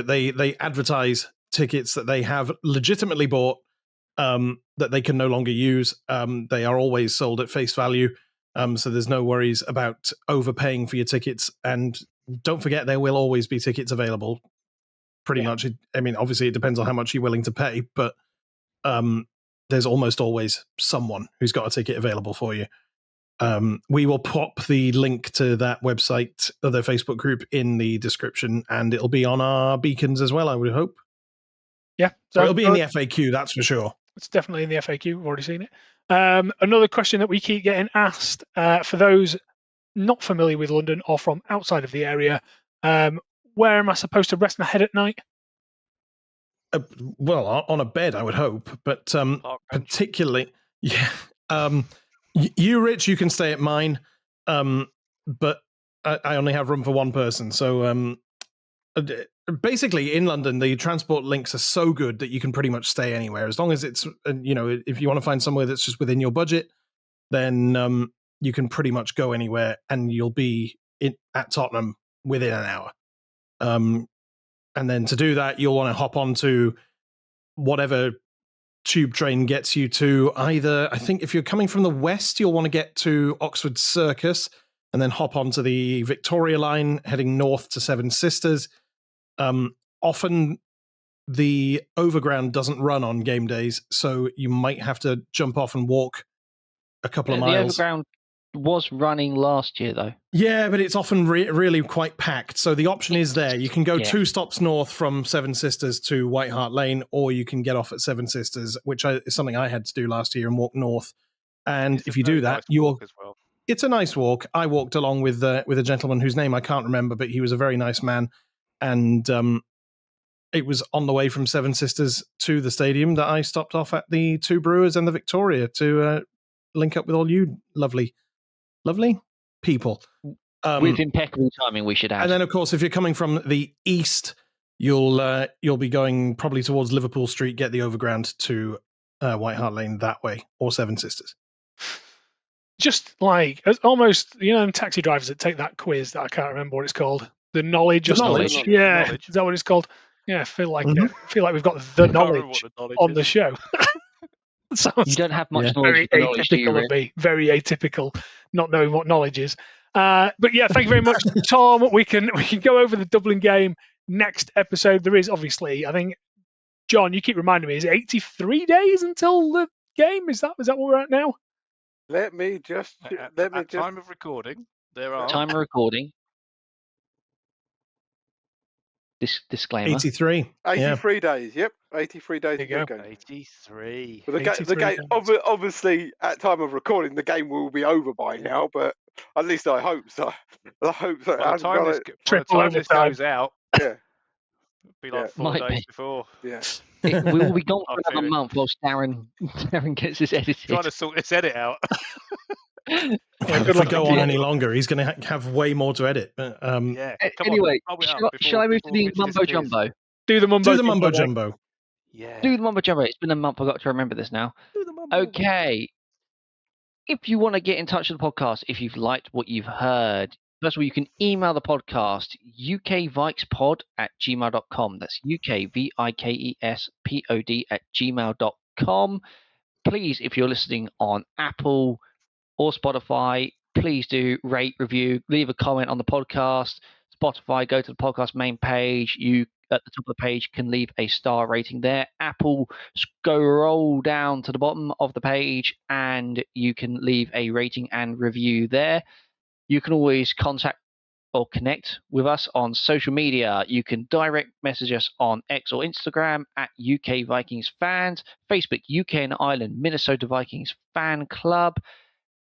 they advertise tickets that they have legitimately bought that they can no longer use. They are always sold at face value, so there's no worries about overpaying for your tickets. And don't forget, there will always be tickets available. Pretty much. I mean, obviously, it depends on how much you're willing to pay, but there's almost always someone who's got a ticket available for you. We will pop the link to that website, or the Facebook group, in the description, and it'll be on our beacons as well, I would hope. Yeah. So it'll be in the FAQ, that's for sure. It's definitely in the FAQ. We've already seen it. Another question that we keep getting asked, for those not familiar with London or from outside of the area, where am I supposed to rest my head at night? Well, on a bed, I would hope, but particularly, you, Rich, you can stay at mine, but I only have room for one person, so basically in London, the transport links are so good that you can pretty much stay anywhere as long as it's if you want to find somewhere that's just within your budget, then you can pretty much go anywhere and you'll be at Tottenham within an hour. And then to do that, you'll want to hop onto whatever tube train gets you to either, I think if you're coming from the west, you'll want to get to Oxford Circus and then hop onto the Victoria line heading north to Seven Sisters. Often the overground doesn't run on game days, so you might have to jump off and walk a couple of miles. The overground was running last year, though. Yeah, but it's often really quite packed. So the option is there. You can go 2 stops north from Seven Sisters to White Hart Lane, or you can get off at Seven Sisters, which is something I had to do last year and walk north. And if you do that, it's a nice walk. I walked along with a gentleman whose name I can't remember, but he was a very nice man. And it was on the way from Seven Sisters to the stadium that I stopped off at the Two Brewers and the Victoria to link up with all you lovely people. With impeccable timing, we should add. And then, of course, if you're coming from the east, you'll be going probably towards Liverpool Street, get the overground to White Hart Lane that way, or Seven Sisters. Just like almost, taxi drivers that take that quiz that I can't remember what it's called. The knowledge. Yeah, knowledge. Is that what it's called? Yeah, I feel like we've got the knowledge on the show. You don't have much knowledge. Very atypical of me. Very atypical, not knowing what knowledge is. But yeah, thank you very much, Tom. We can go over the Dublin game next episode. There is obviously, I think, John, you keep reminding me, is it 83 days until the game? Is that what we're at now? Let me just. Time of recording. There are time of recording. Disclaimer. 83 days. Yep, 83 days to go. 83. Well, the game, obviously, at time of recording, the game will be over by now. But at least I hope so. I hope so. By the time this goes out, it'll be like 4 days before. Yeah. We will be gone for another month whilst Darren gets his edited. Trying to sort this edit out. If we go on any longer, he's going to have way more to edit. But, anyway, shall I move to the mumbo jumbo? Do the mumbo jumbo. Yeah. Do the mumbo jumbo. It's been a month. I've got to remember this now. Okay. If you want to get in touch with the podcast, if you've liked what you've heard, first of all, you can email the podcast, ukvikespod@gmail.com. That's ukvikespod@gmail.com. Please, if you're listening on Apple or Spotify, please do rate, review, leave a comment on the podcast. Spotify, go to the podcast main page. You, at the top of the page, can leave a star rating there. Apple, scroll down to the bottom of the page and you can leave a rating and review there. You can always contact or connect with us on social media. You can direct message us on X or Instagram at UK Vikings Fans, Facebook UK and Ireland Minnesota Vikings Fan Club,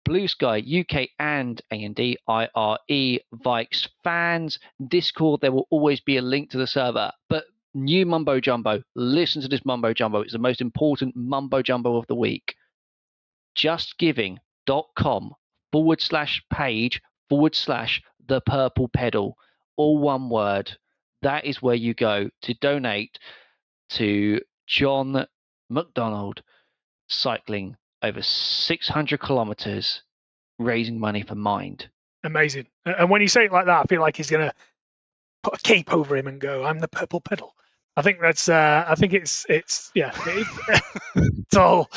Blue Sky UK and A&D IRE Vikes Fans, Discord. There will always be a link to the server. But new mumbo jumbo, listen to this mumbo jumbo. It's the most important mumbo jumbo of the week. JustGiving.com/page/the purple pedal, all one word. That is where you go to donate to John McDonald cycling over 600 kilometers, raising money for Mind. Amazing. And when you say it like that, I feel like he's going to put a cape over him and go, "I'm the purple pedal." I think that's. I think it's yeah. It's all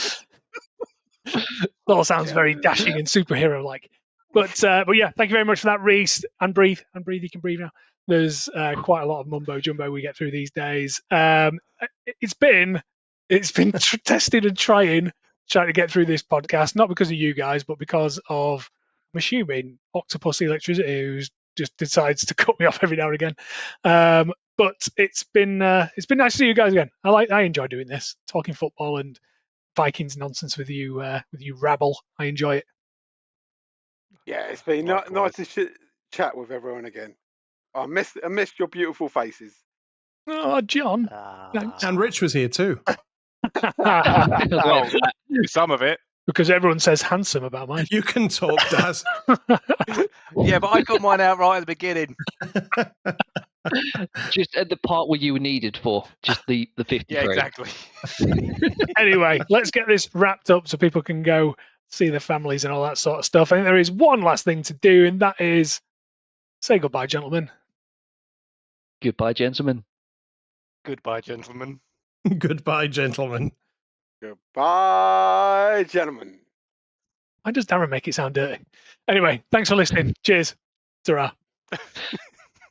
sounds very dashing and superhero like. But yeah, thank you very much for that, Reece. And breathe. You can breathe now. There's quite a lot of mumbo jumbo we get through these days. It's been tested and trying to get through this podcast, not because of you guys, but because of, I'm assuming, Octopus Electricity, who just decides to cut me off every now and again. But it's been nice to see you guys again. I enjoy doing this, talking football and Vikings nonsense with you rabble. I enjoy it. Yeah, it's been nice to chat with everyone again. I missed your beautiful faces. Oh, John. And Rich was here too. Well, some of it. Because everyone says handsome about mine. You can talk, Daz. Yeah, but I got mine out right at the beginning. Just at the part where you were needed for, just the 53. Yeah, exactly. Anyway, let's get this wrapped up so people can go see their families and all that sort of stuff. I think there is one last thing to do, and that is say goodbye, gentlemen. Goodbye, gentlemen. Goodbye, gentlemen. Goodbye, gentlemen. Goodbye, gentlemen. Why does Darren make it sound dirty? Anyway, thanks for listening. Cheers. Ta-ra.